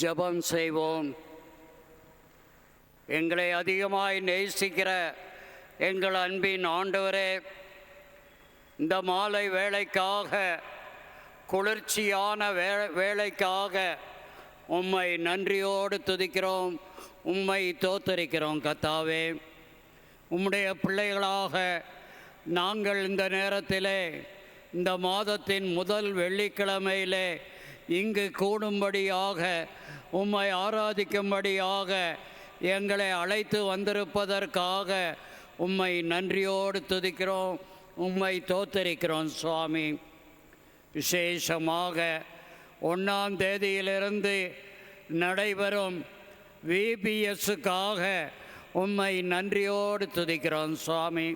ஜெபம் செய்வோம். எங்களை அதிகமாய் நேசிக்கிற எங்கள் அன்பின் ஆண்டவரே, இந்த மாலை வேளைக்காக, குளிர்ச்சியான வேளைக்காக உம்மை நன்றியோடு துதிக்கிறோம், உம்மை தோத்தரிக்கிறோம். கர்த்தாவே, உம்முடைய பிள்ளைகளாக நாங்கள் இந்த நேரத்திலே, இந்த மாதத்தின் முதல் வெள்ளிக்கிழமையிலே இங்கு கூடும்படியாக, உம்மை ஆராதிக்கும்படியாக எங்களை அழைத்து வந்திருப்பதற்காக உம்மை நன்றியோடு துதிக்கிறோம், உம்மை தோத்தரிக்கிறோம். சுவாமி, விசேஷமாக 1ஆம் தேதியிலிருந்து நடைபெறும் VBSக்காக உம்மை நன்றியோடு துதிக்கிறோம். சுவாமி,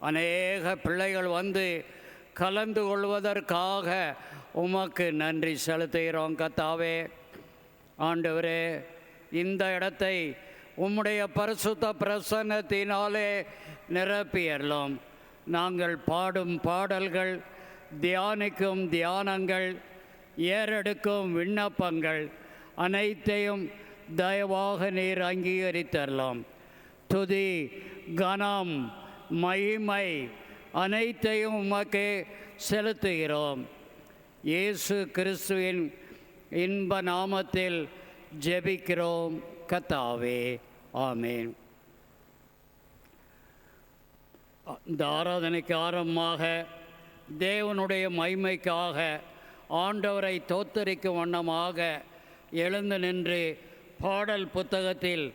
அநேக பிள்ளைகள் வந்து கலந்து கொள்வதற்காக உமக்கு நன்றி செலுத்துகிறோம். கர்த்தாவே, ஆண்டவரே, இந்த இடத்தை உம்முடைய பரிசுத்த பிரசன்னத்தினாலே நிரப்பியறலாம். நாங்கள் பாடும் பாடல்கள், தியானிக்கும் தியானங்கள், ஏறெடுக்கும் விண்ணப்பங்கள் அனைத்தையும் தயவாக நீர் அங்கீகரித்தரலாம். துதி, கனம், மகிமை அனைத்தையும் உமக்கு செலுத்துகிறோம். இயேசு கிறிஸ்துவின் இன்ப நாமத்தில் ஜெபிக்கிறோம் கர்த்தாவே, ஆமென். இந்த ஆராதனைக்கு ஆரம்பமாக தேவனுடைய மகிமைக்காக ஆண்டவரை தோத்தரிக்கும் வண்ணமாக எழுந்து நின்று பாடல் புத்தகத்தில்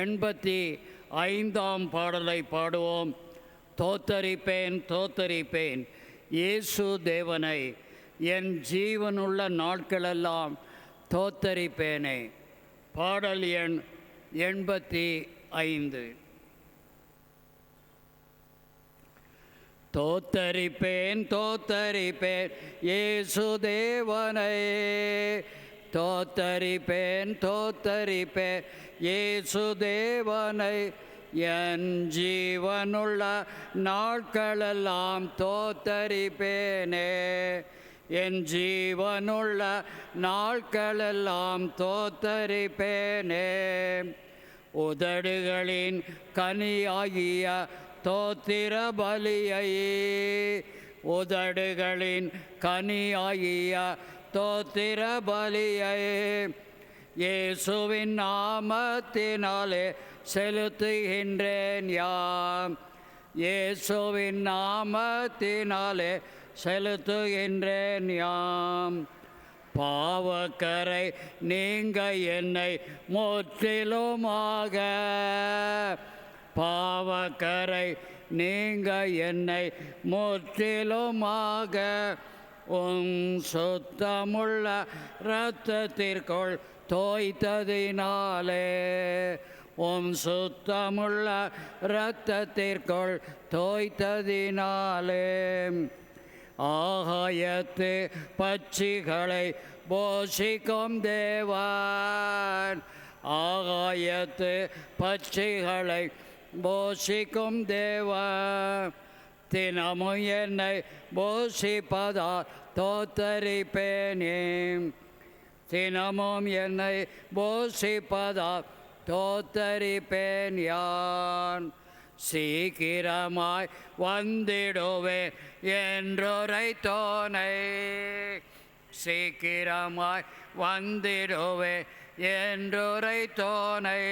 85ஆம் பாடலை பாடுவோம். தோத்தரிப்பேன் தோத்தரிப்பேன் இயேசு தேவனை, என் ஜீவனுள்ள நாட்களெல்லாம் தோத்தரிப்பேனே. பாடல் எண் 85. தோத்தரிப்பேன் தோத்தரிப்பேன் இயேசு தேவனை, தோத்தரிப்பேன் தோத்தரிப்பேன் இயேசு தேவனை, என் ஜீவனுள்ள நாட்களெல்லாம் தோத்தரிப்பேனே, என் ஜீவனுள்ள நாட்களெல்லாம் தோத்தரிப்பேனே. உதடுகளின் கனியாகிய தோத்திர பலியை, உதடுகளின் கனியாகிய தோத்திர பலியை இயேசுவின் நாமத்தினாலே செலுத்துகின்றேன் யாம், இயேசுவின் நாமத்தினாலே செலுத்துகின்றேன் யாம். பாவக்கரை நீங்க என்னை முற்றிலுமாக, பாவக்கரை நீங்க என்னை முற்றிலுமாக, உன் சுத்தமுள்ள இரத்தத்திற்குள் தோய்த்ததினாலே, உன் சுத்தமுள்ள இரத்தத்திற்குள் தோய்த்ததினாலே. ஆகாயத்து பட்சிகளை போஷிக்கும் தேவன், ஆகாயத்து பட்சிகளை போஷிக்கும் தேவன், தினமும் என்னை போஷிப்பதால் தோத்தரிப்பேனே, தினமும் என்னை போஷிப்பதால் தோத்தரிப்பேன் யான். சீக்கிரமாய் வந்திடுவே என்றுரைத்தோனை, சீக்கிரமாய் வந்திடுவே என்றுரைத்தோனை,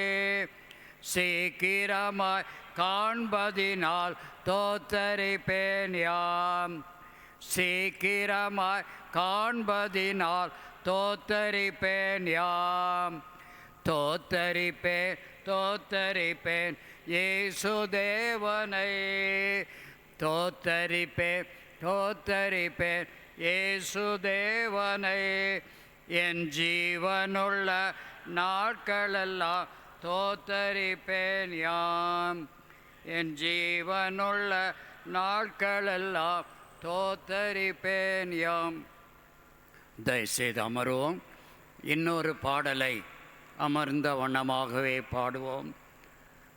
சீக்கிரமாய் காண்பதினால் தோத்தரிப்பேன் யாம், சீக்கிரமாய் காண்பதினால் தோத்தரிப்பேன் யாம். தோத்தரிப்பேன் தோத்தரிப்பேன் இயேசு தேவனை, தோத்தரிப்பேன் தோத்தரிப்பேன் இயேசு தேவனை, என் ஜீவனுள்ள நாட்களெல்லாம் தோத்தரிப்பேன் யாம், என் ஜீவனுள்ள நாட்களெல்லாம் தோத்தரிப்பேன் யாம். தயவுசெய்து அமருவோம். இன்னொரு பாடலை அமர்ந்த வண்ணமாகவே பாடுவோம்.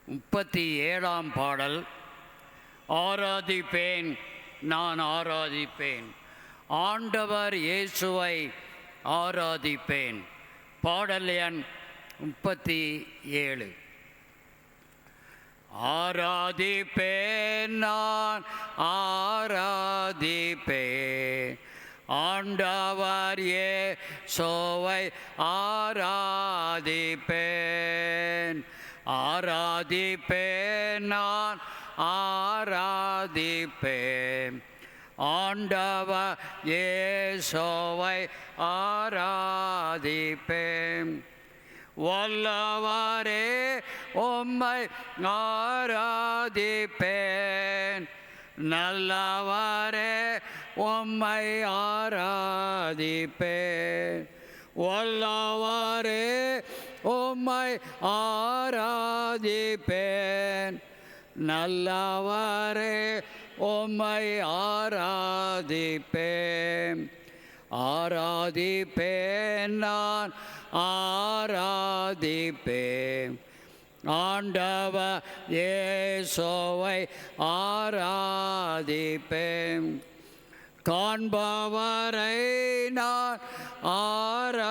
37ஆம் பாடல். ஆராதிப்பேன் நான் ஆராதிப்பேன், ஆண்டவர் இயேசுவை ஆராதிப்பேன், பாடல் எண் 37. ஆராதிப்பேன் நான் ஆராதிப்பேன் ஆண்டவர் இயேசுவை ஆராதிப்பேன். ஆராதிப்பேன் நான் ஆராதிப்பேன் ஆண்டவர் இயேசுவை ஆராதிப்பேன். வல்லவரே உம்மை ஆராதிப்பேன், நல்லவரே உம்மை ஆராதிப்பேன். வல்லவரே உம்மை ஆராதிப்பேன், நல்லவரே உம்மை ஆராதிப்பேன். ஆராதிப்பேன் நான் ஆராதிப்பேன் ஆண்டவர் இயேசுவை ஆராதிப்பேன். காண்பவரை நான் ஆராதிப்பேன்,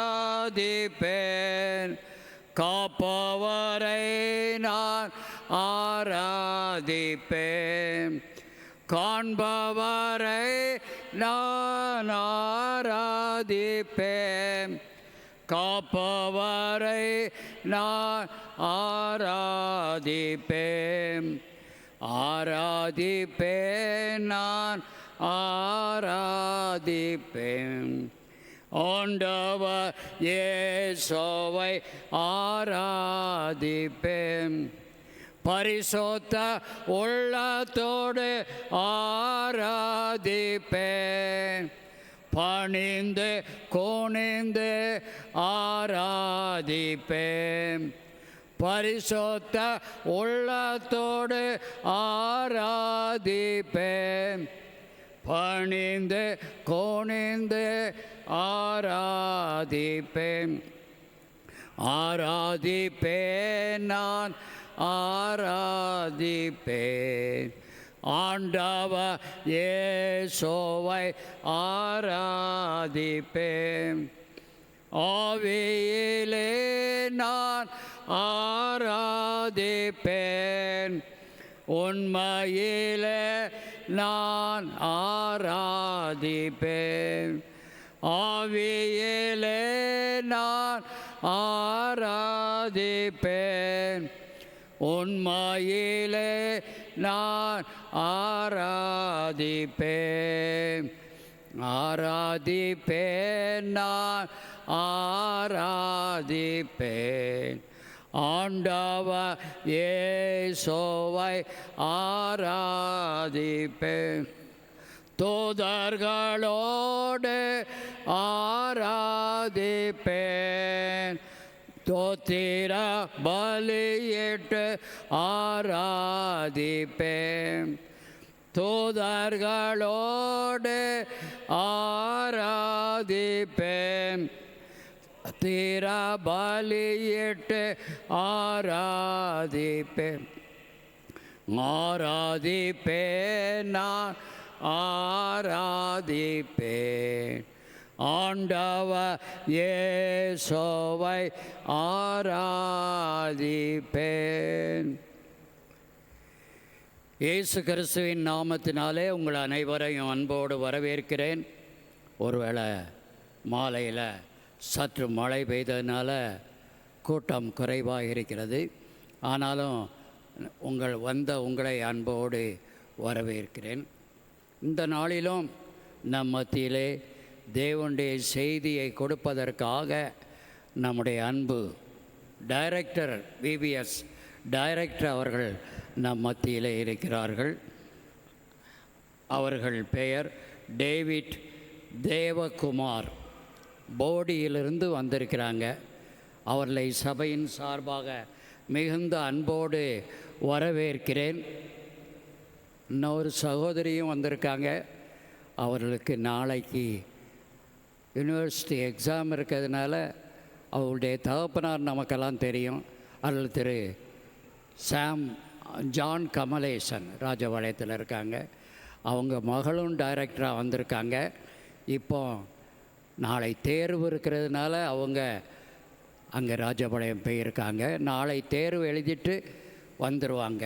காப்பவரை நான் ஆராதிப்பேன். காண்பவரை நான் ஆராதிப்பேன், காப்பவரை நான் ஆராதிப்பேன். ஆராதிப்பேன் நான் ஆராதிப்பேன் ஆண்டவர் இயேசுவை ஆராதிப்பேன். பரிசுத்த உள்ளத்தோடு ஆராதிப்பேன், பணிந்து குனிந்து ஆராதிப்பேன். பரிசுத்த உள்ளத்தோடு ஆராதிப்பேன், பணிந்து குனிந்து ஆராதிப்பேன். ஆராதிப்பேன் நான் ஆராதிப்பேன் ஆண்டவர் இயேசுவை ஆராதிப்பேன். ஆவியிலே நான் ஆராதிப்பேன், உண்மையிலே நான் ஆராதிப்பேன். ஆவியிலே நான் ஆராதிப்பேன், உண்மையிலே நான் ஆராதிப்பேன். ஆராதிப்பேன் நான் ஆராதிப்பேன் ஆண்டவர் இயேசுவை ஆராதிப்பேன். தூதர்களோடு ஆராதிப்பேன், தோத்திர பலியிட்டு ஆராதிப்பேன். தூதர்களோடு ஆராதிப்பேன், தீர பலியிட்டு ஆராதிப்பேன். ஆராதிப்பேன் நான் ஆராதிப்பேன் ஆண்டவர் இயேசுவை ஆராதிப்பேன். இயேசு கிறிஸ்துவின் நாமத்தினாலே உங்கள் அனைவரையும் அன்போடு வரவேற்கிறேன். ஒருவேளை மாலையில் சற்று மழை பெய்ததுனால கூட்டம் குறைவாக இருக்கிறது. ஆனாலும் உங்களை அன்போடு வரவேற்கிறேன். இந்த நாளிலும் நம் மத்தியிலே தேவனுடைய செய்தியை கொடுப்பதற்காக நம்முடைய அன்பு டைரக்டர் VBS டைரக்டர் அவர்கள் நம் மத்தியிலே இருக்கிறார்கள். அவர்கள் பெயர் டேவிட் தேவகுமார். போடியிலிருந்து வந்திருக்கிறாங்க. அவர்களை சபையின் சார்பாக மிகுந்த அன்போடு வரவேற்கிறேன். இன்னொரு சகோதரியும் வந்திருக்காங்க. அவர்களுக்கு நாளைக்கு யூனிவர்சிட்டி எக்ஸாம் இருக்கிறதுனால அவருடைய தகப்பனார் நமக்கெல்லாம் தெரியும். அவர்கள் திரு ஜான் கமலேசன் ராஜபாளையத்தில் இருக்காங்க. அவங்க மகளும் டைரக்டராக வந்திருக்காங்க. இப்போ நாளை தேர்வு இருக்கிறதுனால அவங்க அங்கே ராஜபாளையம் போயிருக்காங்க. நாளை தேர்வு எழுதிட்டு வந்துடுவாங்க.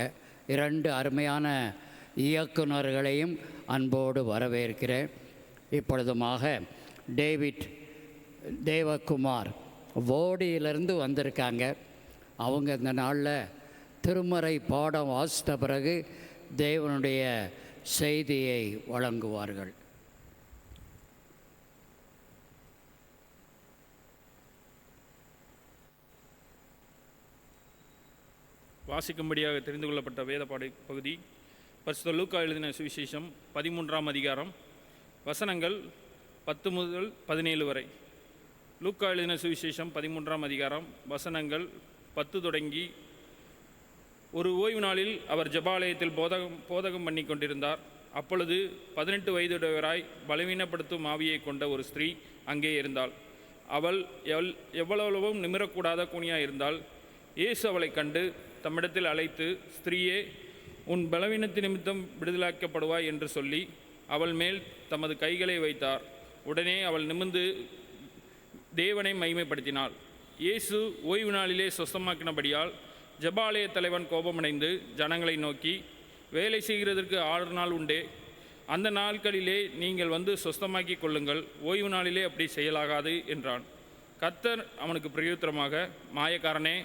2 அருமையான இயக்குநர்களையும் அன்போடு வரவேற்கிறேன். இப்பொழுதுமாக டேவிட் தேவகுமார் போடியிலிருந்து வந்திருக்காங்க. அவங்க இந்த நாளில் திருமறை பாடம் வாசித்த பிறகு தேவனுடைய செய்தியை வழங்குவார்கள். வாசிக்கும்படியாக தெரிந்து கொள்ளப்பட்ட வேத பகுதி பரிசுத்த லூக்கா எழுதின சுவிசேஷம் 13ஆம் அதிகாரம் வசனங்கள் 10 முதல் 17 வரை. லூக்கா எழுதின சுவிசேஷம் 13ஆம் அதிகாரம் வசனங்கள் 10 தொடங்கி. ஒரு ஓய்வு நாளில் அவர் ஜெபாலயத்தில் போதகம் பண்ணி கொண்டிருந்தார். அப்பொழுது 18 வயதுடையவராய் பலவீனப்படுத்தும் ஆவியை கொண்ட ஒரு ஸ்திரீ அங்கே இருந்தாள். அவள் எவ்வளவும் நிமிரக்கூடாத கூனியாக இருந்தாள். இயேசு அவளை கண்டு தம்மிடத்தில் அழைத்து, ஸ்திரீயே, உன் பலவீனத்து நிமித்தம் விடுதலாக்கப்படுவாய் என்று சொல்லி அவள் மேல் தமது கைகளை வைத்தார். உடனே அவள் நிமிர்ந்து தேவனை மகிமைப்படுத்தினாள். இயேசு ஓய்வு நாளிலே சொஸ்தமாக்கினபடியால் ஜெபாலய தலைவன் கோபமடைந்து ஜனங்களை நோக்கி, வேலை செய்கிறதற்கு 6 நாள் உண்டே, அந்த நாட்களிலே நீங்கள் வந்து சொஸ்தமாக்கி கொள்ளுங்கள், ஓய்வு நாளிலே அப்படி செய்யலாகாது என்றான். கர்த்தர் அவனுக்கு பிரயுத்தரமாக, மாயக்காரனே,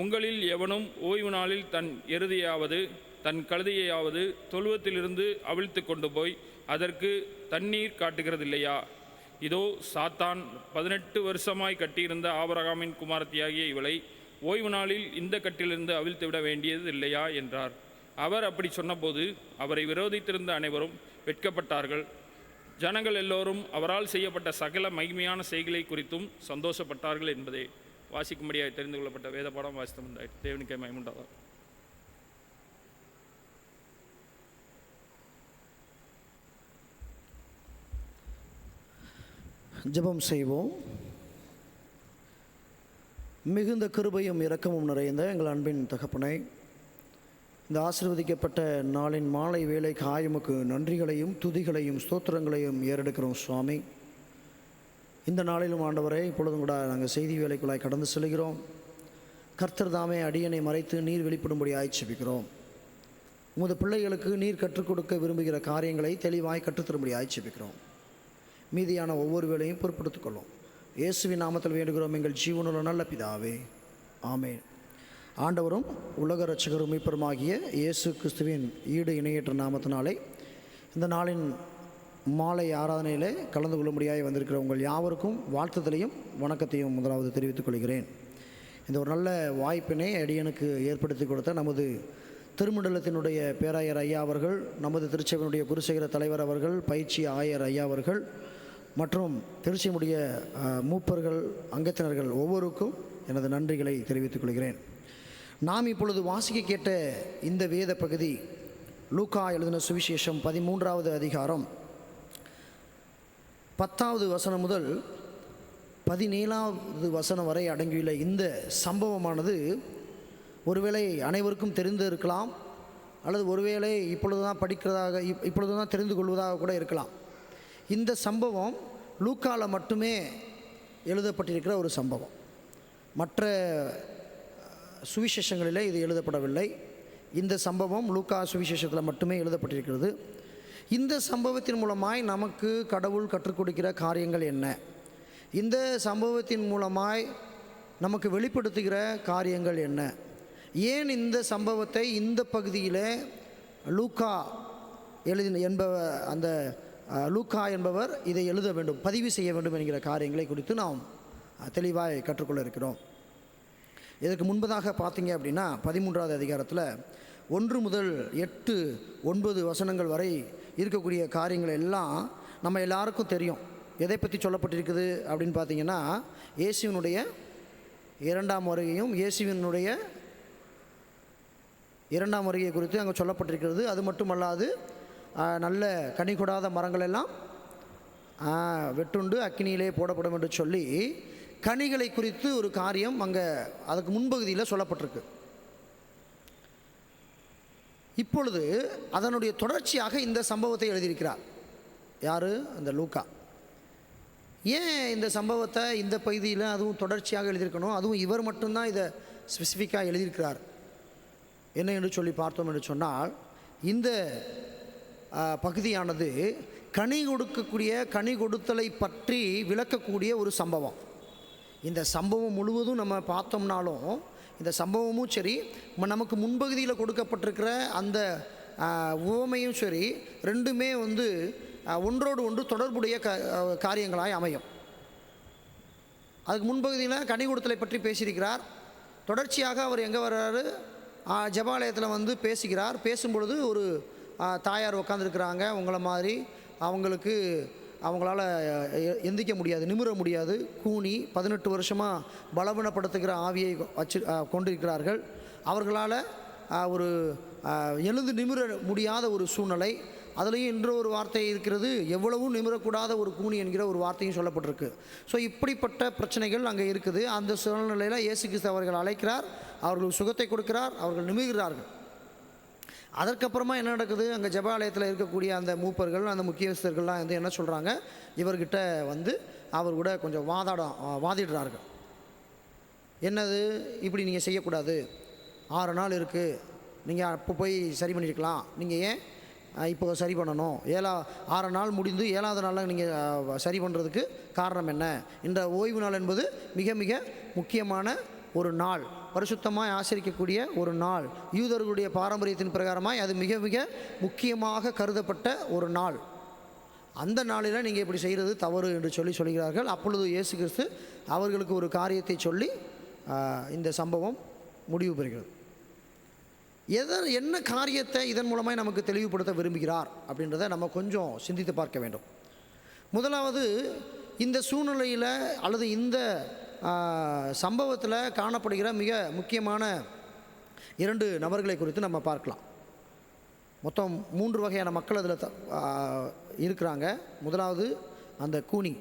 உங்களில் எவனும் ஓய்வு நாளில் தன் எருதையாவது தன் கழுதையாவது தொழுவத்திலிருந்து அவிழ்த்து கொண்டு போய் அதற்கு தண்ணீர் காட்டுகிறதில்லையா? இதோ சாத்தான் 18 வருஷமாய் கட்டியிருந்த ஆபிரகாமின் குமாரத்தியாகிய இவளை ஓய்வு நாளில் இந்த கட்டிலிருந்து அவிழ்த்து விட வேண்டியது இல்லையா என்றார். அவர் அப்படி சொன்னபோது அவரை விரோதித்திருந்த அனைவரும் வெட்கப்பட்டார்கள். ஜனங்கள் எல்லோரும் அவரால் செய்யப்பட்ட சகல மகிமையான செய்களை குறித்தும் சந்தோஷப்பட்டார்கள் என்பதே. வாசிக்கும்படியாக தெரிந்து கொள்ளப்பட்ட வேத பாடம் வாசித்து வந்தாயிற்று. தேவனுக்கே மகிமை உண்டாவதாக. ஜெபம் செய்வோம். மிகுந்த கிருபையும் இரக்கமும் நிறைந்த எங்கள் அன்பின் தகப்பனை, இந்த ஆசீர்வதிக்கப்பட்ட நாளின் மாலை வேளைக்கு ஆயுமுக்கு நன்றிகளையும் துதிகளையும் ஸ்தோத்திரங்களையும் ஏறெடுக்கிறோம் சுவாமி. இந்த நாளிலும் ஆண்டவரை, இப்பொழுதும் கூட நாங்கள் செய்தி வேலைக்குள்ளாய் கடந்து செல்கிறோம். கர்த்தர் தாமே அடியனை மறைத்து நீர் வெளிப்படும்படி ஆய்ச்சிப்பிக்கிறோம். உமது பிள்ளைகளுக்கு நீர் கற்றுக் கொடுக்க விரும்புகிற காரியங்களை தெளிவாய் கற்றுத்தரும்படி ஆய்ச்சிப்பிக்கிறோம். மீதியான ஒவ்வொரு வேளையும் பொறுப்படுத்திக் கொள்ளும். இயேசுவின் நாமத்தில் வேண்டுகிறோம் எங்கள் ஜீவனுள்ள நல்ல பிதாவே, ஆமென். ஆண்டவரும் உலக இரட்சகரும் மீட்பருமாகிய இயேசு கிறிஸ்துவின் ஈடு இணையற்ற நாமத்தினாலே இந்த நாளின் மாலை ஆராதனையிலே கலந்து கொள்ளும்படியாக வந்திருக்கிற உங்கள் யாவருக்கும் வாழ்த்துதலையும் வணக்கத்தையும் முதலாவது தெரிவித்துக் கொள்கிறேன். இந்த ஒரு நல்ல வாய்ப்பினை அடியனுக்கு ஏற்படுத்தி கொடுத்த நமது திருமண்டலத்தினுடைய பேராயர் ஐயா அவர்கள், நமது திருச்சபையினுடைய குருசேகர தலைவர் அவர்கள், பயிற்சி ஆயர் ஐயா அவர்கள் மற்றும் திருச்சியினுடைய மூப்பர்கள், அங்கத்தினர்கள் ஒவ்வொருக்கும் எனது நன்றிகளை தெரிவித்துக் கொள்கிறேன். நாம் இப்பொழுது வாசிக்க கேட்ட இந்த வேத பகுதி லூக்கா எழுதின சுவிசேஷம் 13வது அதிகாரம் 10வது வசனம் முதல் 17வது வசனம் வரை அடங்கியுள்ள இந்த சம்பவமானது ஒருவேளை அனைவருக்கும் தெரிந்து இருக்கலாம், அல்லது ஒருவேளை இப்பொழுது தான் தெரிந்து கொள்வதாக கூட இருக்கலாம். இந்த சம்பவம் லூக்காவில் மட்டுமே எழுதப்பட்டிருக்கிற ஒரு சம்பவம். மற்ற சுவிசேஷங்களிலே இது எழுதப்படவில்லை. இந்த சம்பவம் லூக்கா சுவிசேஷத்தில் மட்டுமே எழுதப்பட்டிருக்கிறது. இந்த சம்பவத்தின் மூலமாய் நமக்கு கடவுள் கற்றுக் கொடுக்கிற காரியங்கள் என்ன? இந்த சம்பவத்தின் மூலமாய் நமக்கு வெளிப்படுத்துகிற காரியங்கள் என்ன? ஏன் இந்த சம்பவத்தை இந்த பகுதியில் லூக்கா லூக்கா என்பவர் இதை எழுத வேண்டும், பதிவு செய்ய வேண்டும் என்கிற காரியங்களை குறித்து நாம் தெளிவாக கற்றுக்கொள்ள இருக்கிறோம். இதற்கு முன்பதாக பார்த்தீங்க அப்படின்னா 13வது அதிகாரத்தில் 1 முதல் 8, 9 வசனங்கள் வரை இருக்கக்கூடிய காரியங்கள் எல்லாம் நம்ம எல்லாருக்கும் தெரியும். எதை பற்றி சொல்லப்பட்டிருக்குது அப்படின்னு பார்த்தீங்கன்னா, இயேசுவினுடைய 2ஆம் வருகையும் இயேசுவினுடைய 2ஆம் வருகை குறித்து அங்கே சொல்லப்பட்டிருக்கிறது. அது மட்டுமல்லாது நல்ல கனி கொடாத மரங்கள் எல்லாம் வெட்டுண்டு அக்கினியிலே போடப்படும் என்று சொல்லி கனிகளை குறித்து ஒரு காரியம் அங்கே அதுக்கு முன்பகுதியில் சொல்லப்பட்டிருக்கு. இப்பொழுது அதனுடைய தொடர்ச்சியாக இந்த சம்பவத்தை எழுதியிருக்கிறார். யார்? அந்த லூக்கா. ஏன் இந்த சம்பவத்தை இந்த பகுதியில் அதுவும் தொடர்ச்சியாக எழுதியிருக்கணும், அதுவும் இவர் மட்டும்தான் இதை ஸ்பெசிஃபிக்காக எழுதியிருக்கிறார் என்ன என்று சொல்லி பார்த்தோம் என்று சொன்னால், இந்த பகுதியானது கனி கொடுத்தலை பற்றி விளக்கக்கூடிய ஒரு சம்பவம். இந்த சம்பவம் முழுவதும் நம்ம பார்த்தோம்னாலும், இந்த சம்பவமும் சரி, நமக்கு முன்பகுதியில் கொடுக்கப்பட்டிருக்கிற அந்த உவமையும் சரி, ரெண்டுமே ஒன்றோடு ஒன்று தொடர்புடைய காரியங்களாய் அமையும். அதுக்கு முன்பகுதியில் கனி கொடுத்தலை பற்றி பேசியிருக்கிறார். தொடர்ச்சியாக அவர் எங்கே வர்றாரு, ஜெபாலயத்தில் பேசுகிறார். பேசும்பொழுது ஒரு தாயார் உட்காந்துருக்குறாங்க. உங்களை மாதிரி அவங்களால எந்திக்க முடியாது, நிமிர முடியாது, கூனி 18 வருஷமாக பலவீனப்படுத்துகிற ஆவியை கொண்டிருக்கிறார்கள். அவர்களால் ஒரு எழுந்து நிமிர முடியாத ஒரு சூழ்நிலை. அதுலேயும் இன்று ஒரு வார்த்தை இருக்கிறது, எவ்வளவும் நிமிரக்கூடாத ஒரு கூனி என்கிற ஒரு வார்த்தையும் சொல்லப்பட்டிருக்கு. ஸோ இப்படிப்பட்ட பிரச்சனைகள் அங்கே இருக்குது. அந்த சூழ்நிலையில் இயேசு கிறிஸ்து அவர்கள் அழைக்கிறார், அவர்களுக்கு சுகத்தை கொடுக்கிறார், அவர்கள் நிமிர்கிறார்கள். அதற்கப்புறமா என்ன நடக்குது, அங்கே ஜெபாலயத்தில் இருக்கக்கூடிய அந்த மூப்பர்கள், அந்த முக்கியஸ்தர்கள்லாம் என்ன சொல்கிறாங்க, இவர்கிட்ட அவர் கூட கொஞ்சம் வாதிடுறார்கள். என்னது, இப்படி நீங்கள் செய்யக்கூடாது, 6 நாள் இருக்குது, நீங்கள் அப்போ போய் சரி பண்ணியிருக்கலாம், நீங்கள் ஏன் இப்போ சரி பண்ணணும், 6 நாள் முடிந்து 7வது நாளில் நீங்கள் சரி பண்ணுறதுக்கு காரணம் என்ன? இந்த ஓய்வு நாள் என்பது மிக மிக முக்கியமான ஒரு நாள், பரிசுத்தமாய் ஆசரிக்கக்கூடிய ஒரு நாள், யூதர்களுடைய பாரம்பரியத்தின் பிரகாரமாய் அது மிக மிக முக்கியமாக கருதப்பட்ட ஒரு நாள். அந்த நாளில் நீங்கள் இப்படி செய்கிறது தவறு என்று சொல்கிறார்கள். அப்பொழுது இயேசு கிறிஸ்து அவர்களுக்கு ஒரு காரியத்தை சொல்லி இந்த சம்பவம் முடிவு பெறுகிறது. என்ன காரியத்தை இதன் மூலமாக நமக்கு தெளிவுபடுத்த விரும்புகிறார் அப்படின்றத நம்ம கொஞ்சம் சிந்தித்து பார்க்க வேண்டும். முதலாவது, இந்த சூழ்நிலையில் அல்லது இந்த சம்பவத்தில் காணப்படுகிற மிக முக்கியமான 2 நபர்களை குறித்து நம்ம பார்க்கலாம். மொத்தம் 3 வகையான மக்கள் அதில் இருக்கிறாங்க. முதலாவது அந்த கூனி,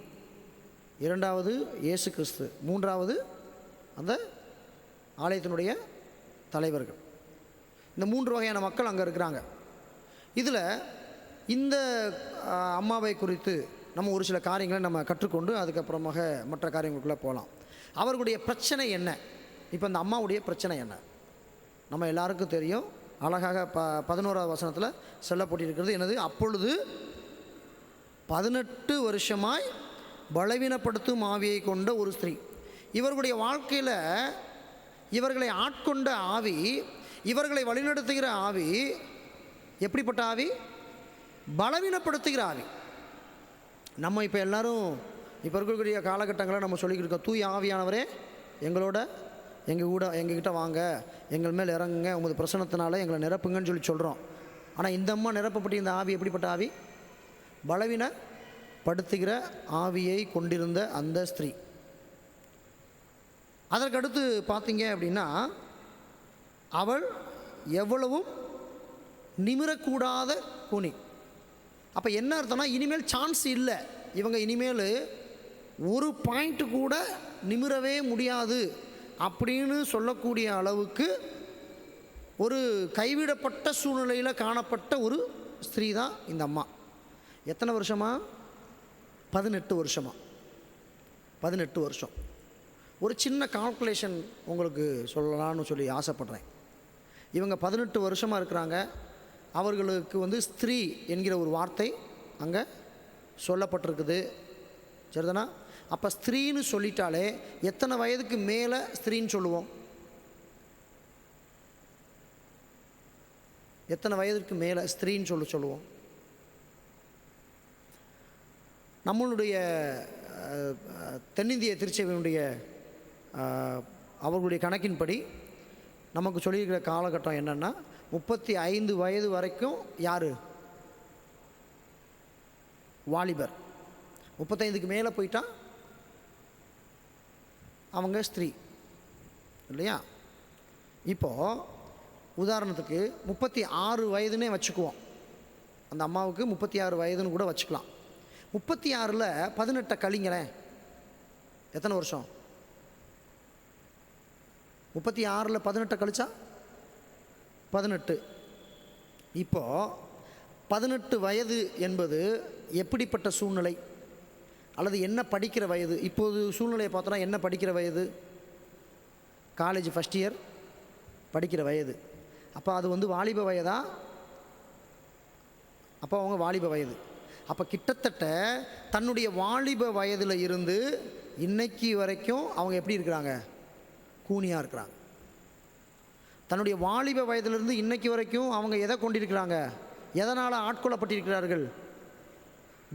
2வது இயேசு கிறிஸ்து, 3வது அந்த ஆலயத்தினுடைய தலைவர்கள். இந்த 3 வகையான மக்கள் அங்கே இருக்கிறாங்க. இதில் இந்த அம்மாவை குறித்து நம்ம ஒரு சில காரியங்களை நம்ம கற்றுக்கொண்டு அதுக்கப்புறமாக மற்ற காரியங்களுக்குள்ளே போகலாம். அவர்களுடைய பிரச்சனை என்ன? இப்போ இந்த அம்மாவுடைய பிரச்சனை என்ன? நம்ம எல்லாருக்கும் தெரியும். அழகாக 11வது வசனத்தில் சொல்லப்பட்டிருக்கிறது என்னது, அப்பொழுது 18 வருஷமாய் பலவீனப்படுத்தும் ஆவியை கொண்ட ஒரு ஸ்திரீ. இவர்களுடைய வாழ்க்கையில் இவர்களை ஆட்கொண்ட ஆவி, இவர்களை வழிநடத்துகிற ஆவி எப்படிப்பட்ட ஆவி? பலவீனப்படுத்துகிற ஆவி. நம்ம இப்போ எல்லோரும் இப்போ இருக்கக்கூடிய காலகட்டங்களில் நம்ம சொல்லிக்கிட்டு இருக்கோம், தூய ஆவியானவரே எங்ககிட்ட வாங்க, எங்கள் மேல் இறங்குங்க, உமது பிரசன்னத்தினால எங்களை நிரப்புங்கன்னு சொல்கிறோம். ஆனால் இந்த அம்மா நிரப்பப்பட்ட இந்த ஆவி எப்படிப்பட்ட ஆவி? பலவீனப்படுத்துகிற ஆவியை கொண்டிருந்த அந்த ஸ்திரீ. அதற்கடுத்து பார்த்தீங்க அப்படின்னா, அவள் எவ்வளவும் நிமிரக்கூடாத கூனி. அப்போ என்ன அர்த்தம்னா, இனிமேல் சான்ஸ் இல்லை, இவங்க இனிமேல் ஒரு பாயிண்ட் கூட நிமிரவே முடியாது அப்படின்னு சொல்லக்கூடிய அளவுக்கு ஒரு கைவிடப்பட்ட சூழ்நிலையில் காணப்பட்ட ஒரு ஸ்திரீ தான் இந்த அம்மா. எத்தனை வருஷமா? 18 வருஷமா. 18 வருஷம். ஒரு சின்ன கால்குலேஷன் உங்களுக்கு சொல்லலான்னு சொல்லி ஆசைப்படுறேன். இவங்க 18 வருஷமாக இருக்கிறாங்க. அவர்களுக்கு ஸ்திரீ என்கிற ஒரு வார்த்தை அங்கே சொல்லப்பட்டிருக்குது. சரிதானா? அப்போ ஸ்திரீன்னு சொல்லிட்டாலே எத்தனை வயதுக்கு மேலே ஸ்திரீன்னு சொல்லுவோம்? எத்தனை வயதுக்கு மேலே ஸ்திரீன்னு சொல்லுவோம்? நம்மளுடைய தென்னிந்திய திருச்சபையினுடைய அவர்களுடைய கணக்கின்படி நமக்கு சொல்லியிருக்கிற காலகட்டம் என்னென்னா, 35 வயது வரைக்கும் யார்? வாலிபர். 35க்கு மேலே போயிட்டா அவங்க ஸ்திரீ இல்லையா? இப்போது உதாரணத்துக்கு 36 வயதுன்னே வச்சுக்குவோம். அந்த அம்மாவுக்கு 36 வயதுன்னு கூட வச்சுக்கலாம். 36ல் 18 கழிங்களேன், எத்தனை வருஷம்? 36ல் 18 கழிச்சா 18. இப்போது 18 வயது என்பது எப்படிப்பட்ட சூழ்நிலை? அல்லது என்ன படிக்கிற வயது. இப்போது சூழ்நிலையை பார்த்தோன்னா என்ன படிக்கிற வயது, காலேஜ் ஃபஸ்ட் இயர் படிக்கிற வயது. அப்போ அது வந்து வாலிப வயதா? அப்போ அவங்க வாலிப வயது. அப்போ கிட்டத்தட்ட தன்னுடைய வாலிப வயதில் இருந்து இன்னைக்கு வரைக்கும் அவங்க எப்படி இருக்கிறாங்க? கூனியாக இருக்கிறாங்க. தன்னுடைய வாலிப வயதிலிருந்து இன்னைக்கு வரைக்கும் அவங்க எதை கொண்டிருக்கிறாங்க? எதனால் ஆட்கொள்ளப்பட்டிருக்கிறார்கள்?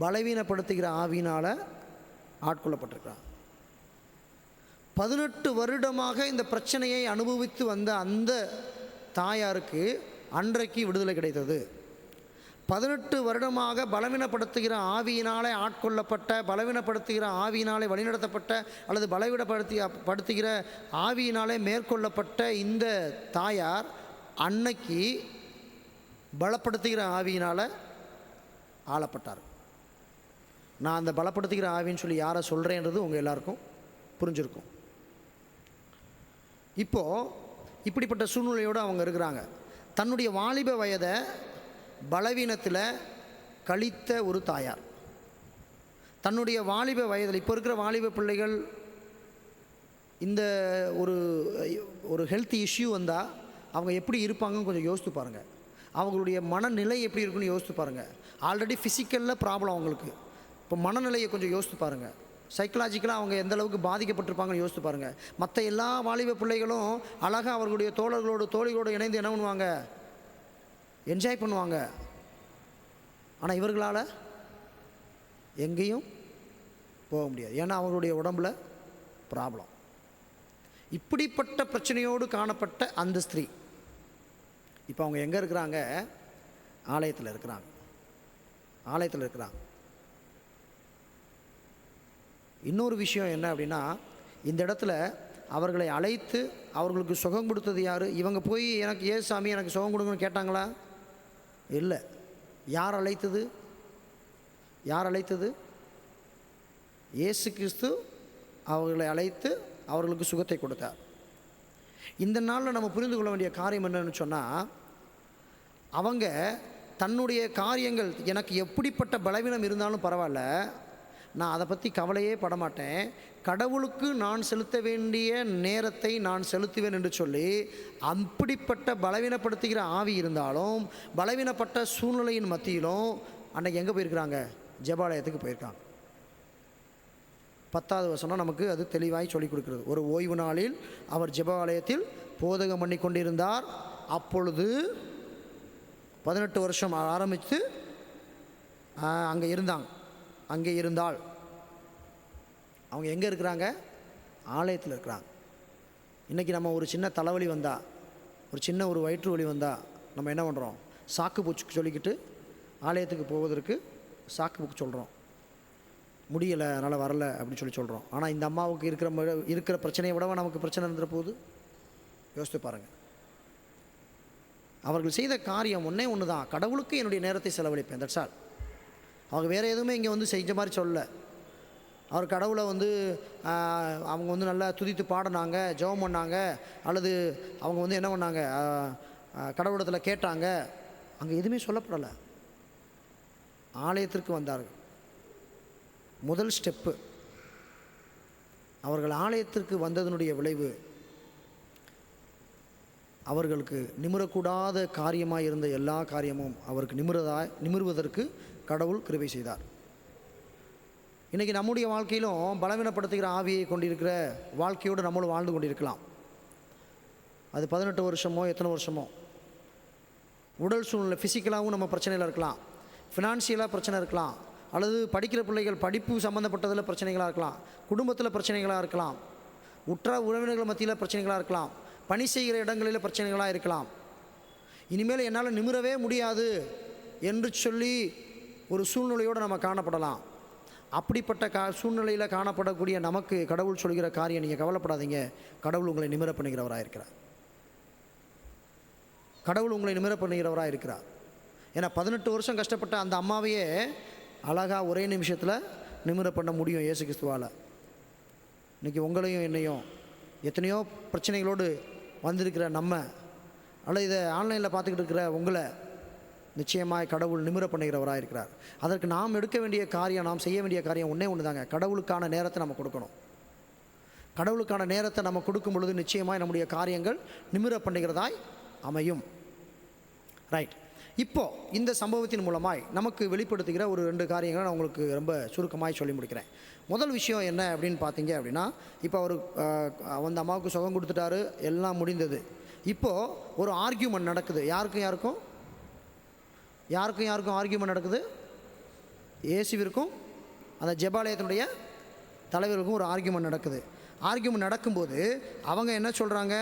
பலவீனப்படுத்துகிற ஆவியினால் ஆட்கொள்ளப்பட்டிருக்கிறாங்க. 18 வருடமாக இந்த பிரச்சனையை அனுபவித்து வந்த அந்த தாயாருக்கு அன்றைக்கு விடுதலை கிடைத்தது. 18 வருடமாக பலவீனப்படுத்துகிற ஆவியினாலே ஆட்கொள்ளப்பட்ட, பலவீனப்படுத்துகிற ஆவியினாலே வழிநடத்தப்பட்ட அல்லது பலவீனப்படுத்துகிற ஆவியினாலே மேற்கொள்ளப்பட்ட இந்த தாயார் அன்னைக்கு பலப்படுத்துகிற ஆவியினால் ஆளப்பட்டார். நான் அந்த பலப்படுத்துகிற ஆவின்னு சொல்லி யாரை சொல்கிறேன்றது உங்கள் எல்லாருக்கும் புரிஞ்சிருக்கும். இப்போது இப்படிப்பட்ட சூழ்நிலையோடு அவங்க இருக்கிறாங்க. தன்னுடைய வாலிப வயதை பலவீனத்தில் கழித்த ஒரு தாயார், தன்னுடைய வாலிப வயதில், இப்போ இருக்கிற வாலிப பிள்ளைகள் இந்த ஒரு ஹெல்த் இஷ்யூ வந்தால் அவங்க எப்படி இருப்பாங்கன்னு கொஞ்சம் யோசித்து பாருங்கள். அவங்களுடைய மனநிலை எப்படி இருக்குன்னு யோசித்து பாருங்கள். ஆல்ரெடி ஃபிசிக்கலில் ப்ராப்ளம் அவங்களுக்கு, இப்போ மனநிலையை கொஞ்சம் யோசித்து பாருங்கள். சைக்கலாஜிக்கலாக அவங்க எந்த அளவுக்கு பாதிக்கப்பட்டிருப்பாங்கன்னு யோசித்து பாருங்கள். மற்ற எல்லா வாலிப பிள்ளைகளும் அழகாக அவர்களுடைய தோழிகளோடு இணைந்து என்ன பண்ணுவாங்க? என்ஜாய் பண்ணுவாங்க. ஆனால் இவர்களால் எங்கேயும் போக முடியாது. ஏன்னா அவங்களுடைய உடம்புல ப்ராப்ளம். இப்படிப்பட்ட பிரச்சனையோடு காணப்பட்ட அந்த ஸ்திரீ இப்போ அவங்க எங்கே இருக்கிறாங்க? ஆலயத்தில் இருக்கிறாங்க. ஆலயத்தில் இருக்கிறாங்க. இன்னொரு விஷயம் என்ன அப்படின்னா, இந்த இடத்துல அவர்களை அழைத்து அவர்களுக்கு சுகம் கொடுத்தது யார்? இவங்க போய் எனக்கு சாமி எனக்கு சுகம் கொடுங்கன்னு கேட்டாங்களா? இல்லை. யார் அழைத்தது? யார் அழைத்தது? இயேசு கிறிஸ்து அவர்களை அழைத்து அவர்களுக்கு சுகத்தை கொடுத்தார். இந்த நாளில் நம்ம புரிந்து கொள்ள வேண்டிய காரியம் என்னன்னு சொன்னால், அவங்க தன்னுடைய காரியங்கள், எனக்கு எப்படிப்பட்ட பலவீனம் இருந்தாலும் பரவாயில்ல, நான் அதை பற்றி கவலையே படமாட்டேன், கடவுளுக்கு நான் செலுத்த வேண்டிய நேரத்தை நான் செலுத்துவேன் என்று சொல்லி, அப்படிப்பட்ட பலவீனப்படுத்துகிற ஆவி இருந்தாலும் பலவீனப்பட்ட சூழ்நிலையின் மத்தியிலும் அன்றைக்கி எங்கே போயிருக்கிறாங்க? ஜெபாலயத்துக்கு போயிருக்காங்க. 10வது வசனம் நமக்கு அது தெளிவாய் சொல்லிக் கொடுக்கிறது. ஒரு ஓய்வு நாளில் அவர் ஜெபாலயத்தில் போதகம் பண்ணி கொண்டிருந்தார். அப்பொழுது 18 வருஷம் ஆரம்பித்து அங்கே இருந்தாள். அவங்க எங்கே இருக்கிறாங்க? ஆலயத்தில் இருக்கிறாங்க. இன்றைக்கி நம்ம ஒரு சின்ன தலைவலி வந்தால், ஒரு சின்ன வயிற்று வலி வந்தால் நம்ம என்ன பண்ணுறோம்? சாக்கு பூச்சுக்கு சொல்லிக்கிட்டு ஆலயத்துக்கு போவதற்கு சாக்கு பூக்கு சொல்கிறோம். முடியலை, அதனால் வரலை அப்படின்னு சொல்கிறோம். ஆனால் இந்த அம்மாவுக்கு இருக்கிற பிரச்சனையை விடவா நமக்கு பிரச்சனை இருந்துற போது? யோசித்து பாருங்கள். அவர்கள் செய்த காரியம் ஒன்று தான், கடவுளுக்கு என்னுடைய நேரத்தை செலவழிப்பேன், தட்ஸ் ஆல். அவங்க வேறு எதுவுமே இங்கே செஞ்ச மாதிரி சொல்லலை. அவர் கடவுளை அவங்க நல்லா துதித்து பாடினாங்க, ஜெபம் பண்ணாங்க, அல்லது அவங்க என்ன பண்ணாங்க? கடவுளத்தில் கேட்டாங்க. அங்கே எதுவுமே சொல்லப்படலை. ஆலயத்திற்கு வந்தார்கள். முதல் ஸ்டெப்பு. அவர்கள் ஆலயத்திற்கு வந்ததனுடைய விளைவு, அவர்களுக்கு நிமிரக்கூடாத காரியமாக இருந்த எல்லா காரியமும் அவருக்கு நிமிர்வதற்கு கடவுள் கிருபை செய்தார். இன்றைக்கி நம்முடைய வாழ்க்கையிலும் பலவீனப்படுத்துகிற ஆவியை கொண்டிருக்கிற வாழ்க்கையோடு நம்மளும் வாழ்ந்து கொண்டிருக்கலாம். அது 18 வருஷமோ எத்தனை வருஷமோ. உடல் சூழ்நிலை ஃபிசிக்கலாகவும் நம்ம பிரச்சனையில் இருக்கலாம், ஃபினான்ஷியலாக பிரச்சனை இருக்கலாம், அல்லது படிக்கிற பிள்ளைகள் படிப்பு சம்மந்தப்பட்டதில் பிரச்சனைகளாக இருக்கலாம், குடும்பத்தில் பிரச்சனைகளாக இருக்கலாம், உற்ற உறவினர்கள் மத்தியில் பிரச்சனைகளாக இருக்கலாம், பணி செய்கிற இடங்களில் பிரச்சனைகளாக இருக்கலாம். இனிமேல் என்னால் நிமிரவே முடியாது என்று சொல்லி ஒரு சூழ்நிலையோடு நம்ம காணப்படலாம். அப்படிப்பட்ட சூழ்நிலையில் காணப்படக்கூடிய நமக்கு கடவுள் சொல்கிற காரியம், நீங்கள் கவலைப்படாதீங்க, கடவுள் உங்களை நிமிர பண்ணுகிறவராக இருக்கிறார். கடவுள் உங்களை நிமிர பண்ணுகிறவராக இருக்கிறார். ஏன்னா 18 வருஷம் கஷ்டப்பட்ட அந்த அம்மாவையே அழகாக ஒரே நிமிஷத்தில் நிமிர பண்ண முடியும் இயேசு கிறிஸ்துவால். இன்றைக்கி உங்களையும் என்னையும் எத்தனையோ பிரச்சனைகளோடு வந்திருக்கிற நம்ம, அல்லது இதை ஆன்லைனில் பார்த்துக்கிட்டு இருக்கிற உங்களை நிச்சயமாய் கடவுள் நிமிர பண்ணுகிறவராக இருக்கிறார். அதற்கு நாம் எடுக்க வேண்டிய காரியம், நாம் செய்ய வேண்டிய காரியம் ஒன்றே ஒன்று தாங்க. கடவுளுக்கான நேரத்தை நம்ம கொடுக்கணும். கடவுளுக்கான நேரத்தை நம்ம கொடுக்கும் பொழுது நிச்சயமாய் நம்முடைய காரியங்கள் நிமிர பண்ணுகிறதாய் அமையும். ரைட். இப்போது இந்த சம்பவத்தின் மூலமாய் நமக்கு வெளிப்படுத்துகிற ஒரு 2 காரியங்களை நான் உங்களுக்கு ரொம்ப சுருக்கமாய் சொல்லி முடிக்கிறேன். முதல் விஷயம் என்ன அப்படின்னு பார்த்தீங்க அப்படின்னா, இப்போ அவர் அந்த அம்மாவுக்கு சுகம் கொடுத்துட்டாரு, எல்லாம் முடிந்தது. இப்போது ஒரு ஆர்கியூமெண்ட் நடக்குது. யாருக்கும் ஆர்கியூமெண்ட் நடக்குது. இயேசுவிற்கும் அந்த ஜெபாலயத்தினுடைய தலைவருக்கும் ஒரு ஆர்கியூமெண்ட் நடக்குது. ஆர்கியூமெண்ட் நடக்கும்போது அவங்க என்ன சொல்கிறாங்க,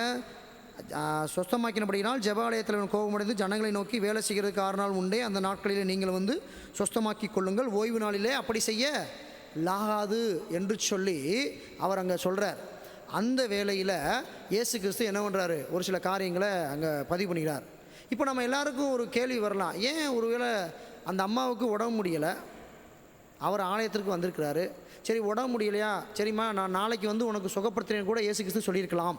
சொஸ்தமாக்கினபடினால் ஜெபாலயத்தில் கோபமடைந்து ஜனங்களை நோக்கி, வேலை செய்கிறதுக்கு 6 நாள் உண்டே, அந்த நாட்களிலே நீங்கள் வந்து சொஸ்தமாக்கி கொள்ளுங்கள், ஓய்வு நாளிலே அப்படி செய்ய லாகாது என்று சொல்லி அவர் அங்கே சொல்கிறார். அந்த வேளையில் இயேசு கிறிஸ்து என்ன பண்ணுறாரு, ஒரு சில காரியங்களை அங்கே பதிவு பண்ணுகிறார். இப்போ நம்ம எல்லாருக்கும் ஒரு கேள்வி வரலாம், ஏன் ஒருவேளை அந்த அம்மாவுக்கு உடம்பு முடியலை, அவர் ஆலயத்திற்கு வந்திருக்கிறாரு, சரி உடம்பு முடியலையா, சரிம்மா நான் நாளைக்கு வந்து உனக்கு சுகப்படுத்துறேன்னு கூட இயேசு கிறிஸ்து சொல்லியிருக்கலாம்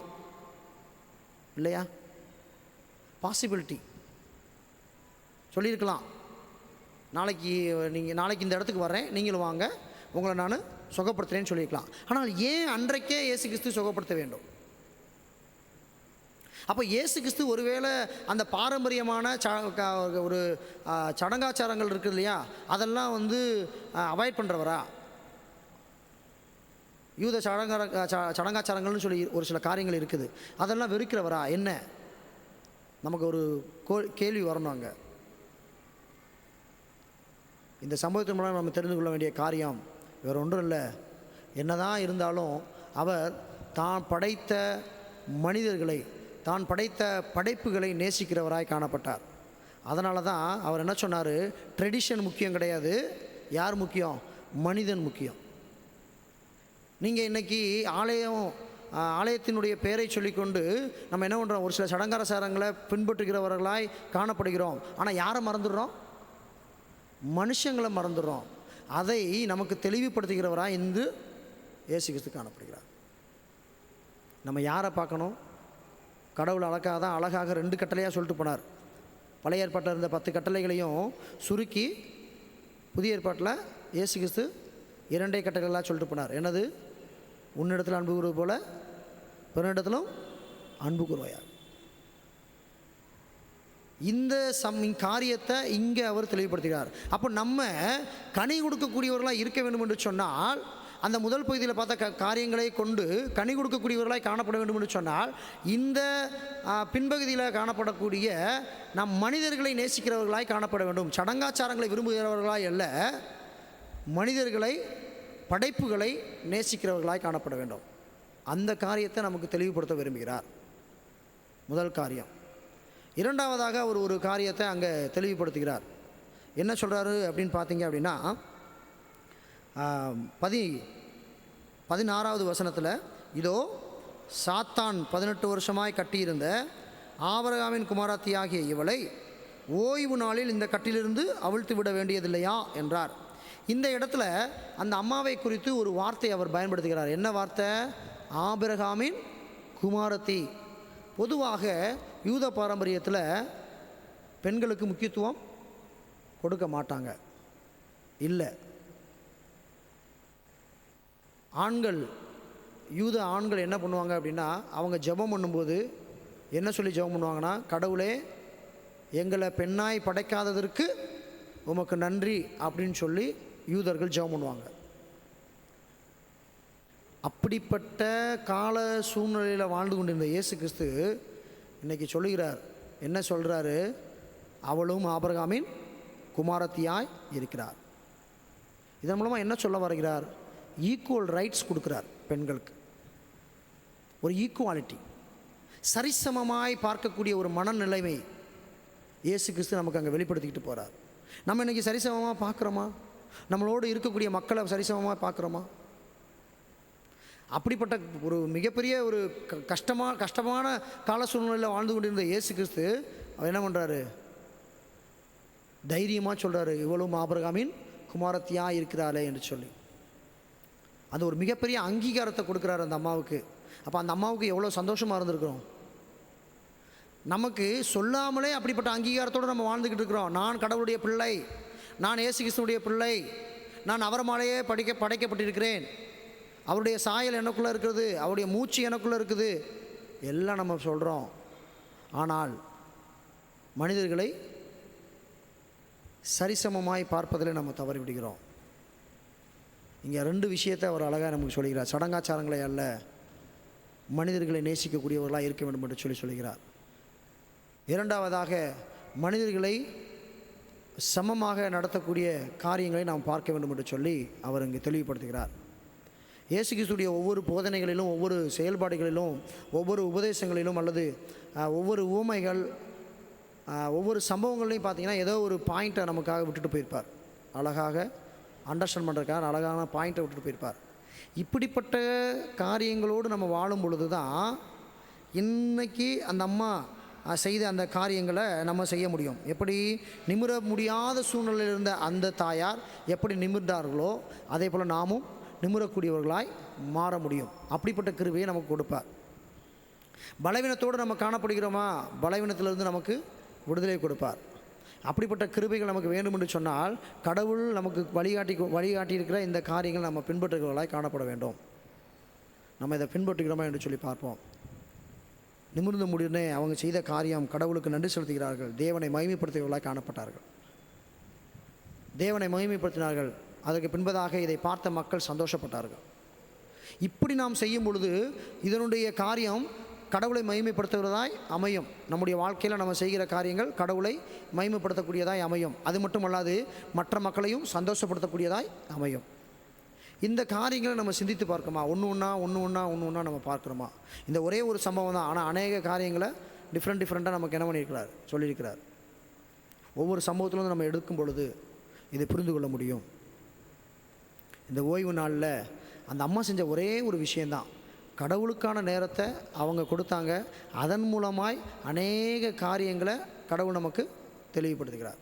இல்லையா? பாசிபிலிட்டி சொல்லியிருக்கலாம். நாளைக்கு இந்த இடத்துக்கு வர்றேன், நீங்களும் வாங்க, உங்களை நான் சுகப்படுத்துறேன்னு சொல்லியிருக்கலாம். ஆனால் ஏன் அன்றைக்கே இயேசு கிறிஸ்து சுகப்படுத்த வேண்டும்? அப்போ இயேசு கிறிஸ்து ஒருவேளை அந்த பாரம்பரியமான ஒரு சடங்காச்சாரங்கள் இருக்குது இல்லையா, அதெல்லாம் வந்து அவாய்ட் பண்ணுறவரா? யூத சடங்காச்சாரங்கள்னு சொல்லி ஒரு சில காரியங்கள் இருக்குது, அதெல்லாம் வெறுக்கிறவரா என்ன? நமக்கு ஒரு கேள்வி வரணும். அங்கே இந்த சம்பவத்தின் மூலம் நம்ம தெரிந்து கொள்ள வேண்டிய காரியம் வேறு ஒன்றும் இல்லை. என்னதான் இருந்தாலும் அவர் தான் படைத்த மனிதர்களை, தான் படைத்த படைப்புகளை நேசிக்கிறவராய் காணப்பட்டார். அதனால தான் அவர் என்ன சொன்னார், ட்ரெடிஷன் முக்கியம் கிடையாது, யார் முக்கியம்? மனிதன் முக்கியம். நீங்கள் இன்றைக்கி ஆலயத்தினுடைய பெயரை சொல்லிக்கொண்டு நம்ம என்ன பண்ணுறோம், ஒரு சில சடங்காச்சாரங்களை பின்பற்றுகிறவர்களாய் காணப்படுகிறோம். ஆனால் யாரை மறந்துடுறோம்? மனுஷங்களை மறந்துடுறோம். அதை நமக்கு தெளிவுபடுத்துகிறவராய் இன்று இயேசு கிறிஸ்து காணப்படுகிறார். நம்ம யாரை பார்க்கணும்? கடவுள் அழகாக 2 கட்டளையாக சொல்லிட்டு போனார். பழைய ஏற்பாட்டில் இருந்த 10 கட்டளைகளையும் சுருக்கி புதிய ஏற்பாட்டில் இயேசு கிறிஸ்து 2 கட்டளைகளாக சொல்லிட்டு போனார். என்னது? உன்னிடத்தில் அன்பு கூறுவது போல பிறனிடத்திலும் அன்பு கூறுவாயா. இந்த காரியத்தை இங்கே அவர் தெளிவுபடுத்துகிறார். அப்போ நம்ம கனி கொடுக்கக்கூடியவர்களாக இருக்க வேண்டும் என்று சொன்னால், அந்த முதல் பகுதியில் பார்த்த காரியங்களை கொண்டு கனி கொடுக்கக்கூடியவர்களாய் காணப்பட வேண்டும் என்று சொன்னால், இந்த பின்பகுதியில் காணப்படக்கூடிய நம் மனிதர்களை நேசிக்கிறவர்களாய் காணப்பட வேண்டும். சடங்காச்சாரங்களை விரும்புகிறவர்களாய் அல்ல, மனிதர்களை, படைப்புகளை நேசிக்கிறவர்களாய் காணப்பட வேண்டும். அந்த காரியத்தை நமக்கு தெளிவுபடுத்த விரும்புகிறார். முதல் காரியம். இரண்டாவதாக அவர் ஒரு காரியத்தை அங்கே தெளிவுபடுத்துகிறார். என்ன சொல்கிறாரு அப்படின்னு பார்த்தீங்க அப்படின்னா, 16வது வசனத்தில், இதோ சாத்தான் 18 வருஷமாய் கட்டியிருந்த ஆபிரகாமின் குமாரத்தியாகிய இவளை ஓய்வு நாளில் இந்த கட்டிலிருந்து அவிழ்த்து விட வேண்டியதில்லையா என்றார். இந்த இடத்துல அந்த அம்மாவை குறித்து ஒரு வார்த்தை அவர் பயன்படுத்துகிறார். என்ன வார்த்தை? ஆபிரகாமின் குமாரத்தி. பொதுவாக யூத பாரம்பரியத்தில் பெண்களுக்கு முக்கியத்துவம் கொடுக்க மாட்டாங்க. இல்லை, யூத ஆண்கள் என்ன பண்ணுவாங்க அப்படின்னா, அவங்க ஜெபம் பண்ணும்போது என்ன சொல்லி ஜெபம் பண்ணுவாங்கன்னா, கடவுளே எங்களை பெண்ணாய் படைக்காததற்கு உமக்கு நன்றி அப்படின்னு சொல்லி யூதர்கள் ஜெபம் பண்ணுவாங்க. அப்படிப்பட்ட கால சூழ்நிலையில் வாழ்ந்து கொண்டிருந்த இயேசு கிறிஸ்து இன்றைக்கி சொல்லுகிறார். என்ன சொல்கிறாரு? அவளும் ஆபிரகாமின் குமாரத்தியாய் இருக்கிறார். இதன் மூலமாக என்ன சொல்ல வருகிறார்? ஈக்குவல் ரைட்ஸ் கொடுக்குறார் பெண்களுக்கு. ஒரு ஈக்குவாலிட்டி, சரிசமமாய் பார்க்கக்கூடிய ஒரு மனநிலைமை இயேசு கிறிஸ்து நமக்கு அங்கே வெளிப்படுத்திக்கிட்டு போகிறார். நம்ம இன்றைக்கி சரிசமமாக பார்க்குறோமா? நம்மளோடு இருக்கக்கூடிய மக்களை சரிசமமாக பார்க்குறோமா? அப்படிப்பட்ட ஒரு மிகப்பெரிய ஒரு கஷ்டமான கால சூழ்நிலையில் வாழ்ந்து கொண்டிருந்த இயேசு கிறிஸ்து அவர் என்ன பண்ணுறாரு? தைரியமாக சொல்கிறாரு, இவளும் ஆபிரகாமின் குமாரத்தியாக இருக்கிறாளே என்று சொல்லி. அது ஒரு மிகப்பெரிய அங்கீகாரத்தை கொடுக்குறாரு அந்த அம்மாவுக்கு. அப்போ அந்த அம்மாவுக்கு எவ்வளோ சந்தோஷமாக இருந்திருக்கிறோம். நமக்கு சொல்லாமலே அப்படிப்பட்ட அங்கீகாரத்தோடு நம்ம வாழ்ந்துக்கிட்டு இருக்கிறோம். நான் கடவுளுடைய பிள்ளை, நான் இயேசு கிறிஸ்துவுடைய பிள்ளை, நான் அவரமாலேயே படைக்கப்பட்டிருக்கிறேன், அவருடைய சாயல் எனக்குள்ளே இருக்குது, அவருடைய மூச்சு எனக்குள்ளே இருக்குது, எல்லாம் நம்ம சொல்கிறோம். ஆனால் மனிதர்களை சரிசமமாய் பார்ப்பதில் நம்ம தவறி விடுகிறோம். இங்கே 2 விஷயத்தை அவர் அழகாக நமக்கு சொல்கிறார். சடங்காச்சாரங்களை அல்ல, மனிதர்களை நேசிக்கக்கூடியவர்களாக இருக்க வேண்டும் என்று சொல்கிறார். இரண்டாவதாக, மனிதர்களை சமமாக நடத்தக்கூடிய காரியங்களை நாம் பார்க்க வேண்டும் என்று சொல்லி அவர் இங்கே தெளிவுபடுத்துகிறார். இயேசு கிறிஸ்துடைய ஒவ்வொரு போதனைகளிலும், ஒவ்வொரு செயல்பாடுகளிலும், ஒவ்வொரு உபதேசங்களிலும் அல்லது ஒவ்வொரு உவமைகள், ஒவ்வொரு சம்பவங்களையும் பார்த்திங்கன்னா ஏதோ ஒரு பாயிண்ட்டை நமக்காக விட்டுட்டு போயிருப்பார். அழகாக அண்டர்ஸ்டாண்ட் பண்ணுறதுக்காக அழகான பாயிண்ட்டை விட்டுட்டு போயிருப்பார். இப்படிப்பட்ட காரியங்களோடு நம்ம வாழும் பொழுது தான் இன்றைக்கி அந்த அம்மா செய்த அந்த காரியங்களை நம்ம செய்ய முடியும். எப்படி நிமிர முடியாத சூழ்நிலையில் இருந்த அந்த தாயார் எப்படி நிமிர்ந்தார்களோ அதே போல் நாமும் நிமிரக்கூடியவர்களாய் மாற முடியும். அப்படிப்பட்ட கிருபையை நமக்கு கொடுப்பார். பலவீனத்தோடு நம்ம காணப்படுகிறோமா, பலவீனத்திலிருந்து நமக்கு விடுதலை கொடுப்பார். அப்படிப்பட்ட கிருபைகள் நமக்கு வேண்டும் என்று சொன்னால் கடவுள் நமக்கு வழிகாட்டியிருக்கிற இந்த காரியங்கள் நம்ம பின்பற்றுகிறவர்களாய் காணப்பட வேண்டும். நம்ம இதை பின்பற்றுகிறோமா என்று சொல்லி பார்ப்போம். நிமிர்ந்த முடிவுனே அவங்க செய்த காரியம் கடவுளுக்கு நன்றி செலுத்துகிறார்கள், தேவனை மகிமைப்படுத்துகிறவர்களாய் காணப்பட்டார்கள், தேவனை மகிமைப்படுத்தினார்கள். அதற்கு பின்பதாக இதை பார்த்த மக்கள் சந்தோஷப்பட்டார்கள். இப்படி நாம் செய்யும் பொழுது இதனுடைய காரியம் கடவுளை மகிமைப்படுத்துகிறதாய் அமையும். நம்முடைய வாழ்க்கையில் நம்ம செய்கிற காரியங்கள் கடவுளை மகிமைப்படுத்தக்கூடியதாய் அமையும். அது மட்டுமல்லாது மற்ற மக்களையும் சந்தோஷப்படுத்தக்கூடியதாய் அமையும். இந்த காரியங்களை நம்ம சிந்தித்து பார்க்கணுமா? ஒன்று ஒன்றா நம்ம பார்க்குறோமா? இந்த ஒரே ஒரு சம்பவம் தான், ஆனால் அநேக காரியங்களை டிஃப்ரெண்ட்டாக நமக்கு என்ன பண்ணியிருக்கிறார், சொல்லியிருக்கிறார். ஒவ்வொரு சம்பவத்திலும் நம்ம எடுக்கும் பொழுது இதை புரிந்து கொள்ள முடியும். இந்த ஓய்வு நாளில் அந்த அம்மா செஞ்ச ஒரே ஒரு விஷயந்தான், கடவுளுக்கான நேரத்தை அவங்க கொடுத்தாங்க. அதன் மூலமாய் அநேக காரியங்களை கடவுள் நமக்கு தெளிவுபடுத்துகிறார்.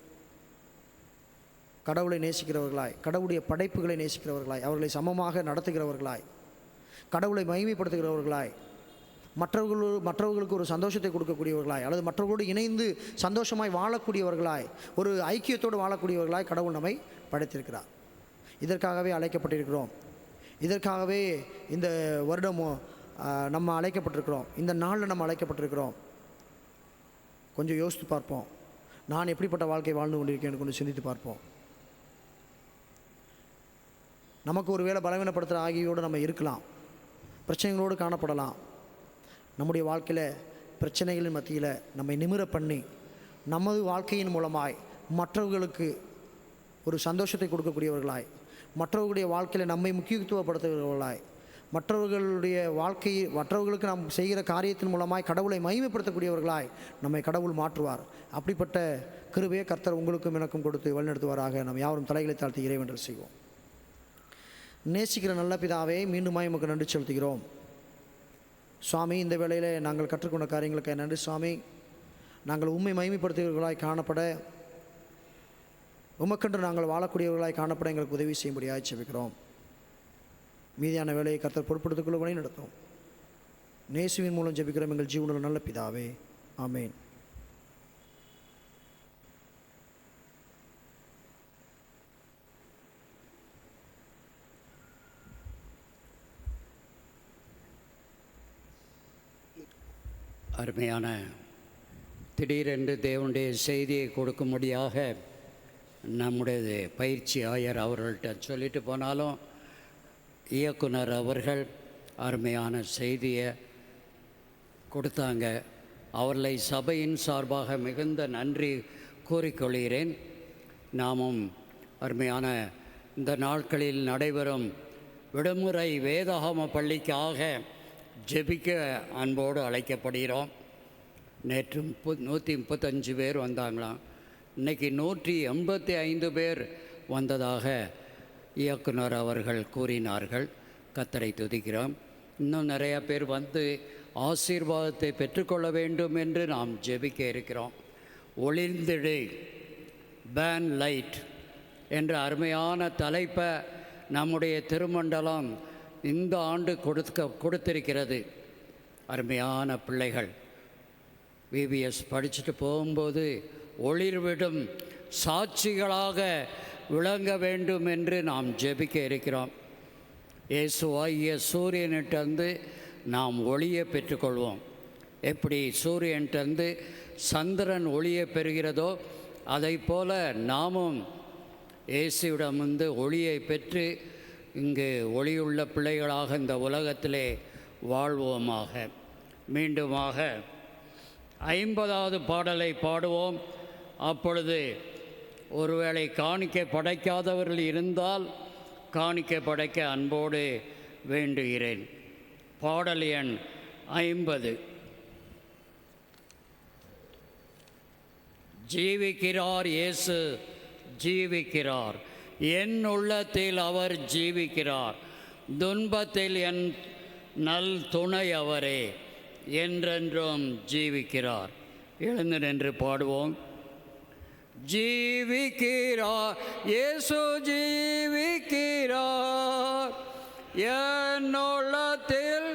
கடவுளை நேசிக்கிறவர்களாய், கடவுளுடைய படைப்புகளை நேசிக்கிறவர்களாய், அவர்களை சமமாக நடத்துகிறவர்களாய், கடவுளை மகிமைப்படுத்துகிறவர்களாய், மற்றவர்களுக்கு ஒரு சந்தோஷத்தை கொடுக்கக்கூடியவர்களாய் அல்லது மற்றவர்களோடு இணைந்து சந்தோஷமாய் வாழக்கூடியவர்களாய், ஒரு ஐக்கியத்தோடு வாழக்கூடியவர்களாய் கடவுள் நம்மை படைத்திருக்கிறார். இதற்காகவே அழைக்கப்பட்டிருக்கிறோம். இதற்காகவே இந்த வருடமும் நம்ம அழைக்கப்பட்டிருக்கிறோம். இந்த நாளில் நம்ம அழைக்கப்பட்டிருக்கிறோம். கொஞ்சம் யோசித்து பார்ப்போம், நான் எப்படிப்பட்ட வாழ்க்கை வாழ்ந்து கொண்டிருக்கேன் கொஞ்சம் சிந்தித்து பார்ப்போம். நமக்கு ஒரு வேளை பலவீனப்படுத்துகிற ஆகியோடு நம்ம இருக்கலாம், பிரச்சனைகளோடு காணப்படலாம். நம்முடைய வாழ்க்கையில் பிரச்சனைகளின் மத்தியில் நம்மை நிமிர பண்ணி நமது வாழ்க்கையின் மூலமாய் மற்றவர்களுக்கு ஒரு சந்தோஷத்தை கொடுக்கக்கூடியவர்களாய், மற்றவர்களுடைய வாழ்க்கையில் நம்மை முக்கியத்துவப்படுத்துகிறவர்களாய், மற்றவர்களுக்கு நாம் செய்கிற காரியத்தின் மூலமாய் கடவுளை மகிமைப்படுத்தக்கூடியவர்களாய் நம்மை கடவுள் மாற்றுவார். அப்படிப்பட்ட கிருபையை கர்த்தர் உங்களுக்கும் எனக்கும் கொடுத்து வழிநடத்துவாராக. நாம் யாவரும் தலைகளை தாழ்த்தி இறைவேண்டல் செய்வோம். நேசிக்கிற நல்ல பிதாவே, மீண்டுமாய் உமக்கு நன்றி செலுத்துகிறோம் சுவாமி. இந்த வேளையில் நாங்கள் கற்றுக்கொண்ட காரியங்களுக்கு நன்றி சுவாமி. நாங்கள் உண்மை மகிமைப்படுத்துகிறவர்களாய் காணப்பட, உமக்கென்று நாங்கள் வாழக்கூடியவர்களாய் காணப்பட எங்களுக்கு உதவி செய்யும்படியாக ஜெபிக்கிறோம். மீதியான வேலையை கர்த்தர் பொறுப்படுத்திக் கொள்ள வழி நடத்தும். நேசுவின் மூலம் ஜெபிக்கிறோம் எங்கள் ஜீவனில் நல்ல பிதாவே, ஆமேன். அருமையான திடீரென்று தேவனுடைய செய்தியை கொடுக்கும்படியாக நம்முடைய பயிற்சி ஆயர் அவர்கள்ட்ட சொல்லிட்டு போனாலும் இயக்குனர் அவர்கள் அருமையான செய்தியை கொடுத்தாங்க. அவர்களை சபையின் சார்பாக மிகுந்த நன்றி கூறிக்கொள்கிறேன். நாமும் அருமையான இந்த நாட்களில் நடைபெறும் விடுமுறை வேதாகம பள்ளிக்காக ஜெபிக்க அன்போடு அழைக்கப்படுகிறோம். நேற்று 135 பேர் வந்தாங்களாம். இன்றைக்கி 185 பேர் வந்ததாக இயக்குனர் அவர்கள் கூறினார்கள். கர்த்தரை துதிக்கிறோம். இன்னும் நிறையா பேர் வந்து ஆசீர்வாதத்தை பெற்றுக்கொள்ள வேண்டும் என்று நாம் ஜெபிக்க இருக்கிறோம். ஒளிர்ந்திடு, பேன் லைட் என்ற அருமையான தலைப்பை நம்முடைய திருமண்டலம் இந்த ஆண்டு கொடுத்திருக்கிறது. அருமையான பிள்ளைகள் VBS படிச்சுட்டு போகும்போது ஒளிர்விடும் சாட்சிகளாக விளங்க வேண்டும் என்று நாம் ஜெபிக்க இருக்கிறோம். இயேசுவாகிய சூரியனிட்டந்து நாம் ஒளியை பெற்றுக்கொள்வோம். எப்படி சூரியன்கிட்டருந்து சந்திரன் ஒளியை பெறுகிறதோ அதை போல நாமும் இயேசுவிடமிருந்து ஒளியை பெற்று இங்கு ஒளியுள்ள பிள்ளைகளாக இந்த உலகத்திலே வாழ்வோமாக. மீண்டுமாக 50வது பாடலை பாடுவோம். அப்பொழுது ஒருவேளை காணிக்கை படைக்காதவர்கள் இருந்தால் காணிக்கை படைக்க அன்போடு வேண்டுகிறேன். பாடல் எண் 50. ஜீவிக்கிறார் இயேசு ஜீவிக்கிறார், என் உள்ளத்தில் அவர் ஜீவிக்கிறார், துன்பத்தில் என் நல் துணை அவரே, என்றென்றும் ஜீவிக்கிறார். எழுந்து நின்று பாடுவோம். ஜீவிக்கிறார் இயேசு ஜீவிக்கிறார், என் உள்ளத்தில்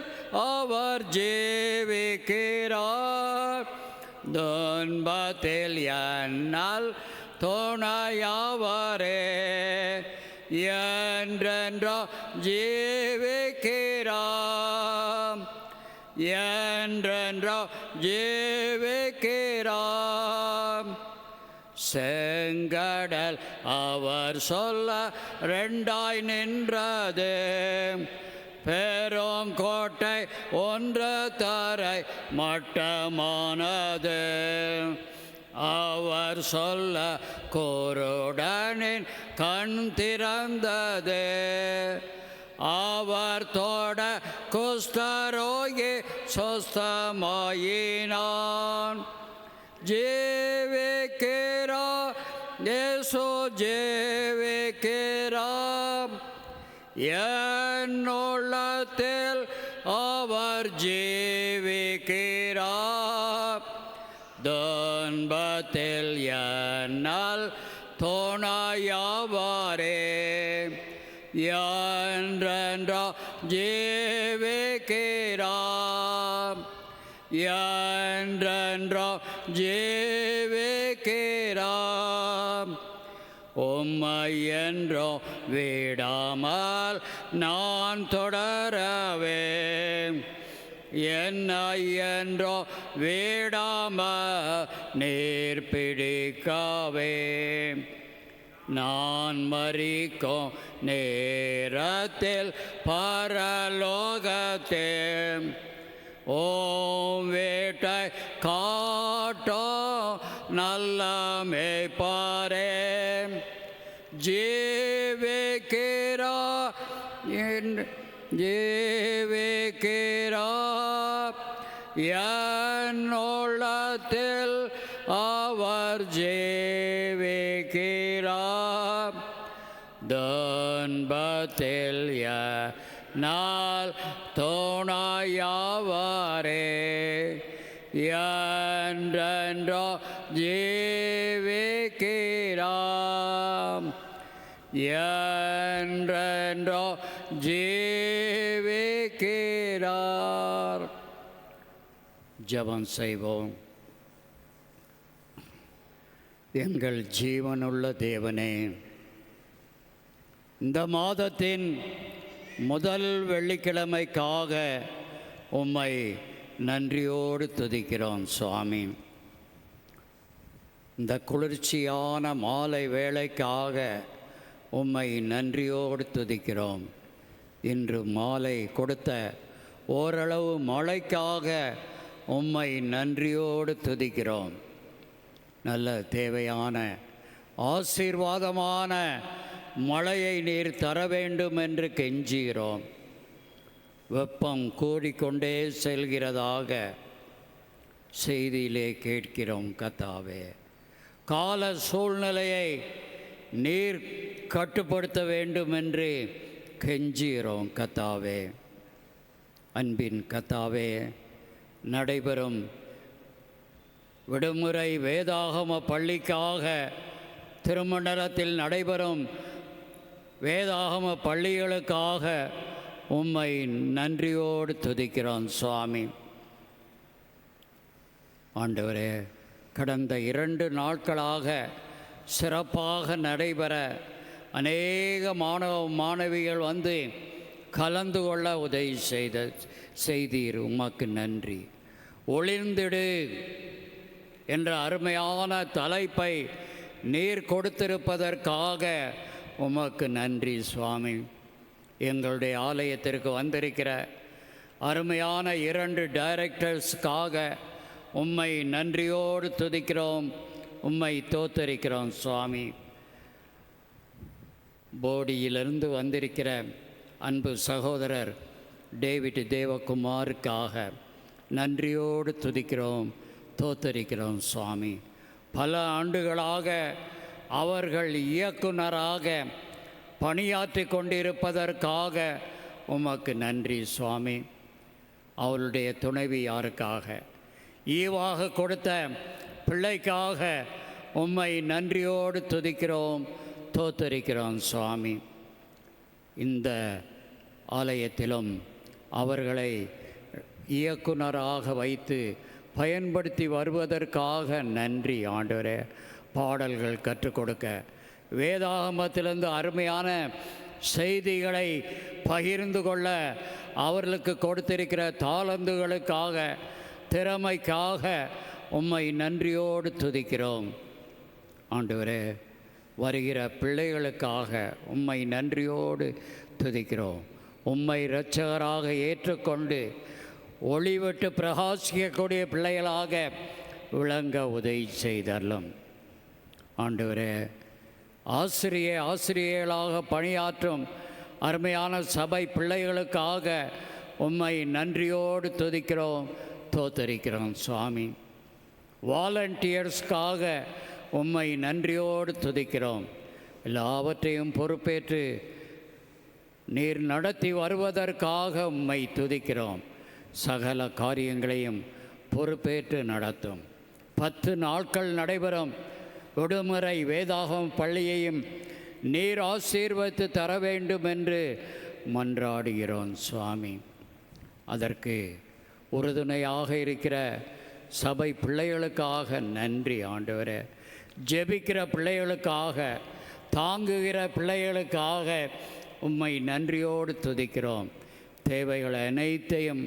அவர் ஜீவிக்கிறார், துன்பத்தில் என்னால் துணையவரே, என்றென்றும் ஜீவிக்கிறார், என்றென்றும் ஜீவிக்கிறார். செங்கடல் அவர் சொல்ல ரெண்டாய் நின்றது, பெரும் கோட்டை ஒன்று தரை மட்டமானது, அவர் சொல்ல குருடனின் கண் திறந்தது, அவர் தோட குஷ்டரோகி சொஸ்தமாயினான். ஜீவிக்கிறார் இயேசு ஜீவிக்கிறார், என் உள்ளத்தில் அவர் ஜீவிக்கிறார், துன்பத்தில் என்னால் துணையவரே, என்றென்றும் ஜீவிக்கிறார், என்றென்றும் ஜீவிக்கிறார். உம்மை என்றோ விடாமல் நான் தொடரவே, என்னை என்றோ விடாமல் நீர் பிடிக்கவே, நான் மரிக்கும் நேரத்தில் பரலோகத்தில் ஓம் வேட்டை காட்டோ நல்ல மேய்ப்பாரே, ஜீவிக்கிறார் ஜீவிக்கிறார், என் உள்ளத்தில் அவர் ஜீவிக்கிறார், துன்பத்தில் என்னால் துணையவரே, என்றென்றும் ஜீவிக்கிறார், என்றென்றும் ஜீவிக்கிறார். ஜெபம் செய்வோம். எங்கள் ஜீவனுள்ள தேவனே, இந்த மாதத்தின் முதல் வெள்ளிக்கிழமைக்காக உம்மை நன்றியோடு துதிக்கிறோம் சுவாமி. இந்த குளிர்ச்சியான மாலை வேளைக்காக உம்மை நன்றியோடு துதிக்கிறோம். இன்று மாலை கொடுத்த ஓரளவு மழைக்காக உம்மை நன்றியோடு துதிக்கிறோம். நல்ல தேவையான ஆசீர்வாதமான மழையை நீர் தர வேண்டும் என்று கெஞ்சுகிறோம். வெப்பம் கூடிக்கொண்டே செல்கிறதாக செய்தியிலே கேட்கிறோம் கர்த்தாவே. கால சூழ்நிலையை நீர் கட்டுப்படுத்த வேண்டும் என்று கெஞ்சுகிறோம் கர்த்தாவே. அன்பின் கர்த்தாவே, நடைபெறும் விடுமுறை வேதாகம பள்ளிக்காக திருமண்டலத்தில் நடைபெறும் வேதாகம பள்ளிகளுக்காக உம்மை நன்றியோடு துதிக்கிறோம் சுவாமி. ஆண்டவரே, கடந்த 2 நாட்களாக சிறப்பாக நடைபெற அநேக மாணவிகள் வந்து கலந்து கொள்ள உதவி செய்தீர். உமக்கு நன்றி. ஒளிர்ந்திடு என்ற அருமையான தலைப்பை நீர் கொடுத்திருப்பதற்காக உமக்கு நன்றி சுவாமி. எங்களுடைய ஆலயத்திற்கு வந்திருக்கிற அருமையான 2 டைரக்டர்ஸ்க்காக உம்மை நன்றியோடு துதிக்கிறோம், உம்மை தோத்தரிக்கிறோம் சுவாமி. போடியிலிருந்து வந்திருக்கிற அன்பு சகோதரர் டேவிட் தேவகுமாருக்காக நன்றியோடு துதிக்கிறோம், தோத்தரிக்கிறோம் சுவாமி. பல ஆண்டுகளாக அவர்கள் இயக்குனராக பணியாற்றி கொண்டிருப்பதற்காக உமக்கு நன்றி சுவாமி. அவருடைய துணைவி யாருக்காக ஈவாக கொடுத்த பிள்ளைக்காக உம்மை நன்றியோடு துதிக்கிறோம், தோத்தரிக்கிறோம் சுவாமி. இந்த ஆலயத்திலும் அவர்களை இயக்குனராக வைத்து பயன்படுத்தி வருவதற்காக நன்றி ஆண்டவரே. பாடல்கள் கற்றுக் கொடுக்க, வேதாகமத்திலிருந்து அருமையான செய்திகளை பகிர்ந்து கொள்ள அவர்களுக்கு கொடுத்திருக்கிற தாளந்துகளுக்காக, திறமைக்காக உம்மை நன்றியோடு துதிக்கிறோம் ஆண்டவரே. வருகிற பிள்ளைகளுக்காக உம்மை நன்றியோடு துதிக்கிறோம். உம்மை இரட்சகராக ஏற்றுக்கொண்டு ஒளிவிட்டு பிரகாசிக்கக்கூடிய பிள்ளைகளாக விளங்க உதவி செய்தரலும் ஆண்டவரே. ஆசிரியர்களாக பணியாற்றும் அருமையான சபை பிள்ளைகளுக்காக உம்மை நன்றியோடு துதிக்கிறோம், தோத்தரிக்கிறோம் சுவாமி. வாலண்டியர்ஸ்க்காக உம்மை நன்றியோடு துதிக்கிறோம். எல்லாவற்றையும் பொறுப்பேற்று நீர் நடத்தி வருவதற்காக உம்மை துதிக்கிறோம். சகல காரியங்களையும் பொறுப்பேற்று நடத்தும். 10 நாட்கள் நடைபெறும் விடுமுறை வேதாகம் பள்ளியையும் நீர் ஆசீர்வதித்து தர வேண்டும் என்று மன்றாடுகிறோம் சுவாமி. அதற்கு உறுதுணையாக இருக்கிற சபை பிள்ளைகளுக்காக நன்றி ஆண்டவரே. ஜெபிக்கிற பிள்ளைகளுக்காக, தாங்குகிற பிள்ளைகளுக்காக உம்மை நன்றியோடு துதிக்கிறோம். தேவைகள் அனைத்தையும்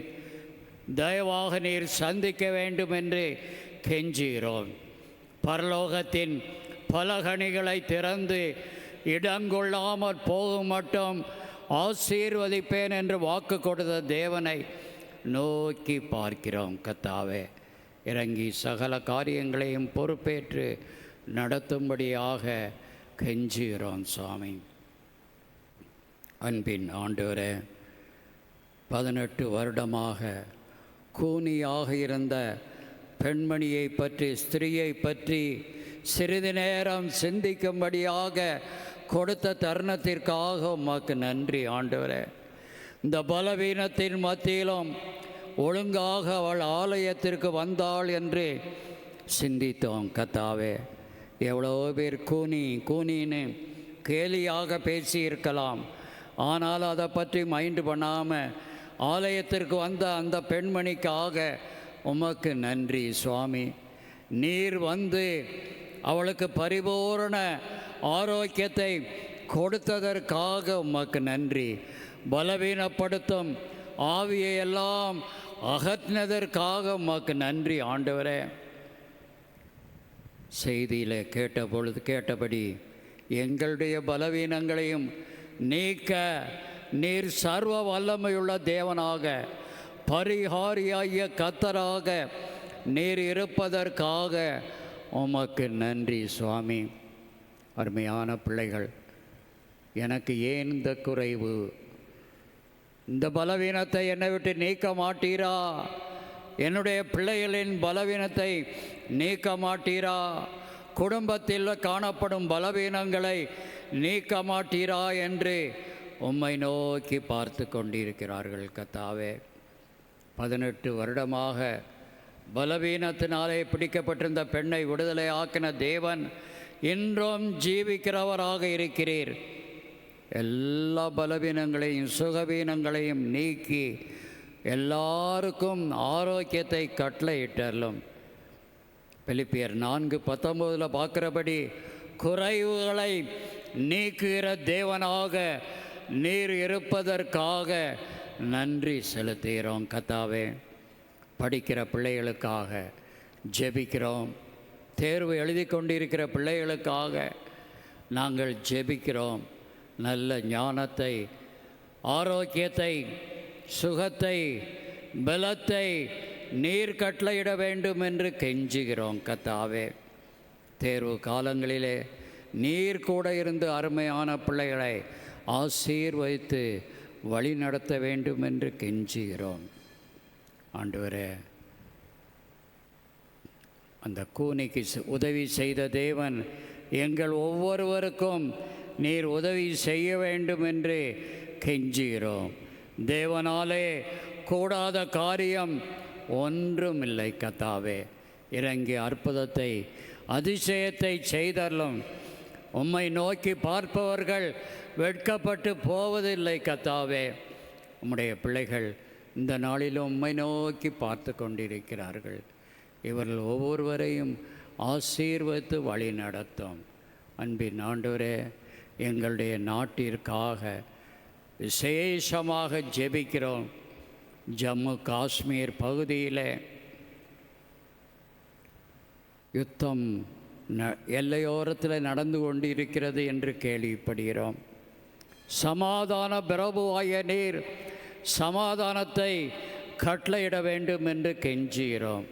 தயவாக நீர் சந்திக்க வேண்டும் என்று கெஞ்சுகிறோம். பரலோகத்தின் பலகணிகளை திறந்து இடங்கொள்ளாமற் போகும் மட்டும் ஆசீர்வதிப்பேன் என்று வாக்கு கொடுத்த தேவனை நோக்கி பார்க்கிறோம். கர்த்தாவே, இறங்கி சகல காரியங்களையும் பொறுப்பேற்று நடத்தும்படியாக கெஞ்சுகிறோம் சுவாமி. அன்பின் ஆண்டவரே, 18 வருடமாக கூனியாக இருந்த பெண்மணியை பற்றி, ஸ்திரீயை பற்றி சிறிது நேரம் சிந்திக்கும்படியாக கொடுத்த தருணத்திற்காக உமக்கு நன்றி ஆண்டவரே. இந்த பலவீனத்தின் மத்தியிலும் ஒழுங்காக அவள் ஆலயத்திற்கு வந்தாள் என்று சிந்தித்தோம். கர்த்தாவே, எவ்வளோ பேர் கூனின்னு கேலியாக பேசியிருக்கலாம். ஆனால் அதை பற்றி மைண்டு பண்ணாமல் ஆலயத்திற்கு வந்த அந்த பெண்மணிக்காக உமக்கு நன்றி சுவாமி. நீர் வந்து அவளுக்கு பரிபூரண ஆரோக்கியத்தை கொடுத்ததற்காக உமக்கு நன்றி. பலவீனப்படுத்தும் ஆவியை எல்லாம் அகற்றினதற்காக உமக்கு நன்றி ஆண்டவரே. செய்தியில் கேட்டபடி எங்களுடைய பலவீனங்களையும் நீக்க நீர் சர்வ வல்லமையுள்ள தேவனாக, பரிகாரியாகிய கர்த்தராக நீர் இருப்பதற்காக உமக்கு நன்றி சுவாமி. அருமையான பிள்ளைகள், எனக்கு ஏன் இந்த குறைவு? இந்த பலவீனத்தை என்னை விட்டு நீக்க மாட்டீரா? என்னுடைய பிள்ளைகளின் பலவீனத்தை நீக்க மாட்டீரா? குடும்பத்தில் காணப்படும் பலவீனங்களை நீக்க மாட்டீரா என்று உம்மை நோக்கி பார்த்து கொண்டிருக்கிறார்கள். கர்த்தாவே, 18 வருடமாக பலவீனத்தினாலே பிடிக்கப்பட்டிருந்த பெண்ணை விடுதலை ஆக்கின தேவன் இன்றும் ஜீவிக்கிறவராக இருக்கிறீர். எல்லா பலவீனங்களையும் சுகவீனங்களையும் நீக்கி எல்லாருக்கும் ஆரோக்கியத்தை கட்டளையிட்டலும். பிலிப்பியர் 4:19 பார்க்குறபடி குறைவுகளை நீக்குகிற தேவனாக நீர் இருப்பதற்காக நன்றி செலுத்துகிறோம் கர்த்தாவே. படிக்கிற பிள்ளைகளுக்காக ஜெபிக்கிறோம். தேர்வு எழுதி கொண்டிருக்கிற பிள்ளைகளுக்காக நாங்கள் ஜெபிக்கிறோம். நல்ல ஞானத்தை, ஆரோக்கியத்தை, சுகத்தை, பலத்தை நீர் கட்டளையிட வேண்டும் என்று கெஞ்சுகிறோம் கர்த்தாவே. தேர்வு காலங்களிலே நீர் கூட இருந்து அருமையான பிள்ளைகளை ஆசீர்வதித்து வழி நடத்த வேண்டும் என்று கெஞ்சுகிறோம். ஆண்டவரே, அந்த கூனிக்கு உதவி செய்த தேவன் எங்கள் ஒவ்வொருவருக்கும் நீர் உதவி செய்ய வேண்டும் என்று கெஞ்சுகிறோம். தேவனாலே கூடாத காரியம் ஒன்றுமில்லை கர்த்தாவே. இறங்கி அற்புதத்தை, அதிசயத்தை செய்தரலும். உம்மை நோக்கி பார்ப்பவர்கள் வெட்கப்பட்டு போவதில்லை கர்த்தாவே. உம்முடைய பிள்ளைகள் இந்த நாளிலும் உம்மை நோக்கி பார்த்து கொண்டிருக்கிறார்கள். இவர்கள் ஒவ்வொருவரையும் ஆசீர்வதித்து வழி நடத்தும். அன்பின் ஆண்டவரே, எங்களுடைய நாட்டிற்காக விசேஷமாக ஜெபிக்கிறோம். ஜம்மு காஷ்மீர் பகுதியில் யுத்தம் எல்லையோரத்தில் நடந்து கொண்டிருக்கிறது என்று கேள்விப்படுகிறோம். சமாதான பிரபுவாய நீர் சமாதானத்தை கட்டளையிட வேண்டும் என்று கெஞ்சுகிறோம்.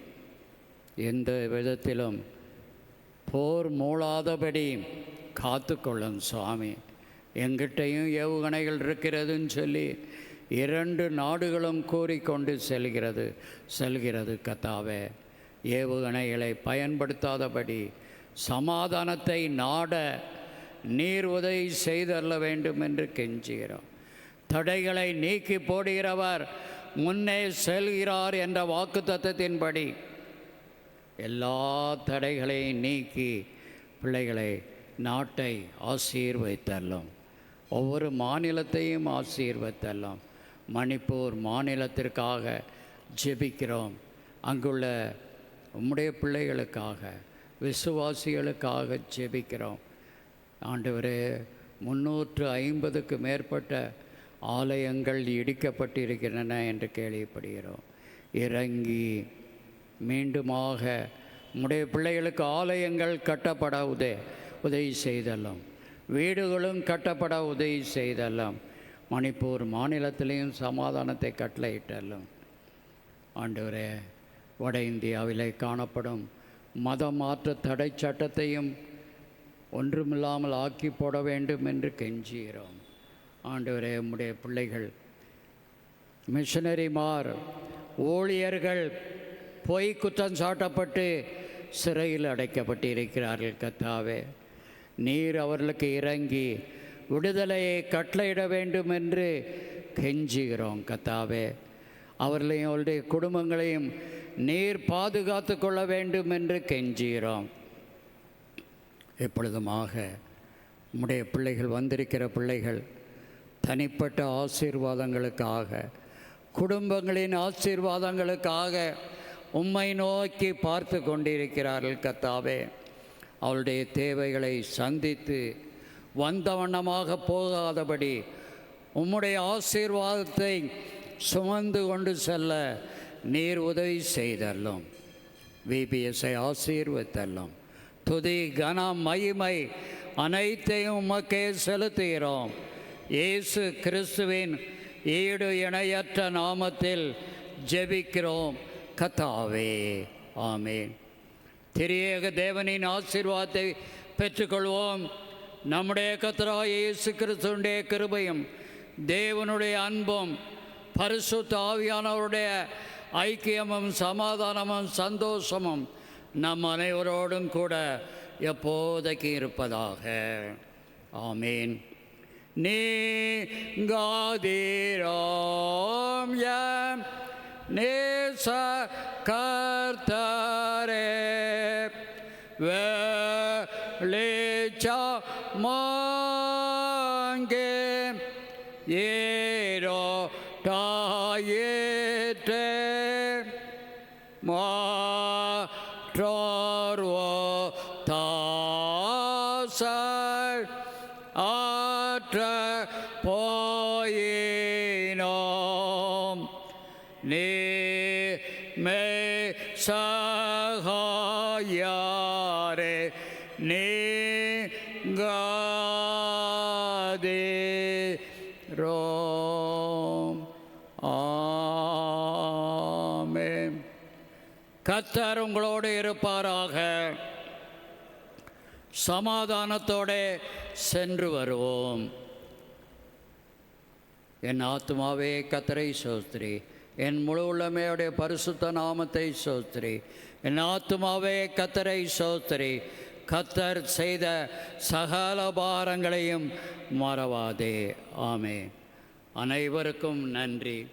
எந்த விதத்திலும் போர் மூளாதபடி காத்து கொள்ளும் சுவாமி. எங்கிட்டையும் ஏவுகணைகள் இருக்கிறதுன்னு சொல்லி 2 நாடுகளும் கூறிக்கொண்டு செல்கிறது கர்த்தாவே. ஏவுகணைகளை பயன்படுத்தாதபடி சமாதானத்தை நாட நீர் உதவி செய்தரல வேண்டும் என்று கெஞ்சுகிறோம். தடைகளை நீக்கி போடுகிறவர் முன்னே செல்கிறார் என்ற வாக்குத்தத்தத்தின்படி எல்லா தடைகளையும் நீக்கி பிள்ளைகளை, நாட்டை ஆசீர்வதித்தரலாம். ஒவ்வொரு மாநிலத்தையும் ஆசீர்வதித்தரலாம். மணிப்பூர் மாநிலத்திற்காக ஜெபிக்கிறோம். அங்குள்ள உம்முடைய பிள்ளைகளுக்காக, விசுவாசிகளுக்காக ஜெபிக்கிறோம். ஆண்டவரே, 350க்கு மேற்பட்ட ஆலயங்கள் இடிக்கப்பட்டிருக்கின்றன என்று கேள்விப்படுகிறோம். இறங்கி மீண்டுமாக உம்முடைய பிள்ளைகளுக்கு ஆலயங்கள் கட்டப்பட உதவி செய்தல்லாம். வீடுகளும் கட்டப்பட உதவி செய்தல்லாம். மணிப்பூர் மாநிலத்திலையும் சமாதானத்தை கட்டளையிட்டல்லாம். ஆண்டவரே, வட இந்தியாவிலே காணப்படும் மத மாற்ற தடை சட்டத்தையும் ஒன்றுமில்லாமல் ஆக்கி போட வேண்டும் என்று கெஞ்சுகிறோம். ஆண்டவரே, உம்முடைய பிள்ளைகள், மிஷனரிமார், ஊழியர்கள் பொய் குற்றம் சாட்டப்பட்டு சிறையில் அடைக்கப்பட்டிருக்கிறார்கள் கர்த்தாவே. நீர் அவர்களுக்கு இறங்கி விடுதலையை கட்டளையிட வேண்டும் என்று கெஞ்சுகிறோம் கர்த்தாவே. அவர்களையும் அவருடைய குடும்பங்களையும் நீர் பாதுகாத்து கொள்ள வேண்டும் என்று கெஞ்சுகிறோம். எப்பொழுதுமாக உம்முடைய பிள்ளைகள், வந்திருக்கிற பிள்ளைகள் தனிப்பட்ட ஆசீர்வாதங்களுக்காக, குடும்பங்களின் ஆசீர்வாதங்களுக்காக உம்மை நோக்கி பார்த்து கொண்டிருக்கிறார்கள் கர்த்தாவே. அவளுடைய தேவைகளை சந்தித்து வந்த வண்ணமாக போகாதபடி உம்முடைய ஆசீர்வாதத்தை சுமந்து கொண்டு செல்ல நீர் உதவி செய்தரலாம். விபிஎஸ்ஐ ஆசீர்வதித்தரலாம். துதி, கனம், மகிமை அனைத்தையும் உமக்கே செலுத்துகிறோம். இயேசு கிறிஸ்துவின் ஈடு இணையற்ற நாமத்தில் ஜெபிக்கிறோம் கர்த்தாவே, ஆமென். திரியேக தேவனின் ஆசீர்வாதத்தை பெற்றுக்கொள்வோம். நம்முடைய கர்த்தராகிய இயேசு கிறிஸ்துவினுடைய கிருபையும், தேவனுடைய அன்பும், பரிசுத்த ஆவியானவருடைய ஐக்கியமும், சமாதானமும், சந்தோஷமும் நம் அனைவரோடும் கூட எப்போதைக்கு இருப்பதாக. ஆமீன். நீங்காதீரோம் எம் நேச கர்த்தரே, வெளிச்சமாங்கே ஏரோ டாயிற்றே மாற்றோ நீ மே சகாயாரே நீங்காதே ரோம். ஆமென். கர்த்தர் உங்களோடு இருப்பாராக. சமாதானத்தோடு சென்று வருவோம். என் ஆத்துமாவே கர்த்தரை ஸ்தோத்திரி, என் முழு உள்ளமையுடைய பரிசுத்த நாமத்தை ஸ்தோத்திரி. என் ஆத்துமாவே கர்த்தரை ஸ்தோத்திரி, கர்த்தர் செய்த சகல பாரங்களையும் மறவாதே. ஆமென். அனைவருக்கும் நன்றி.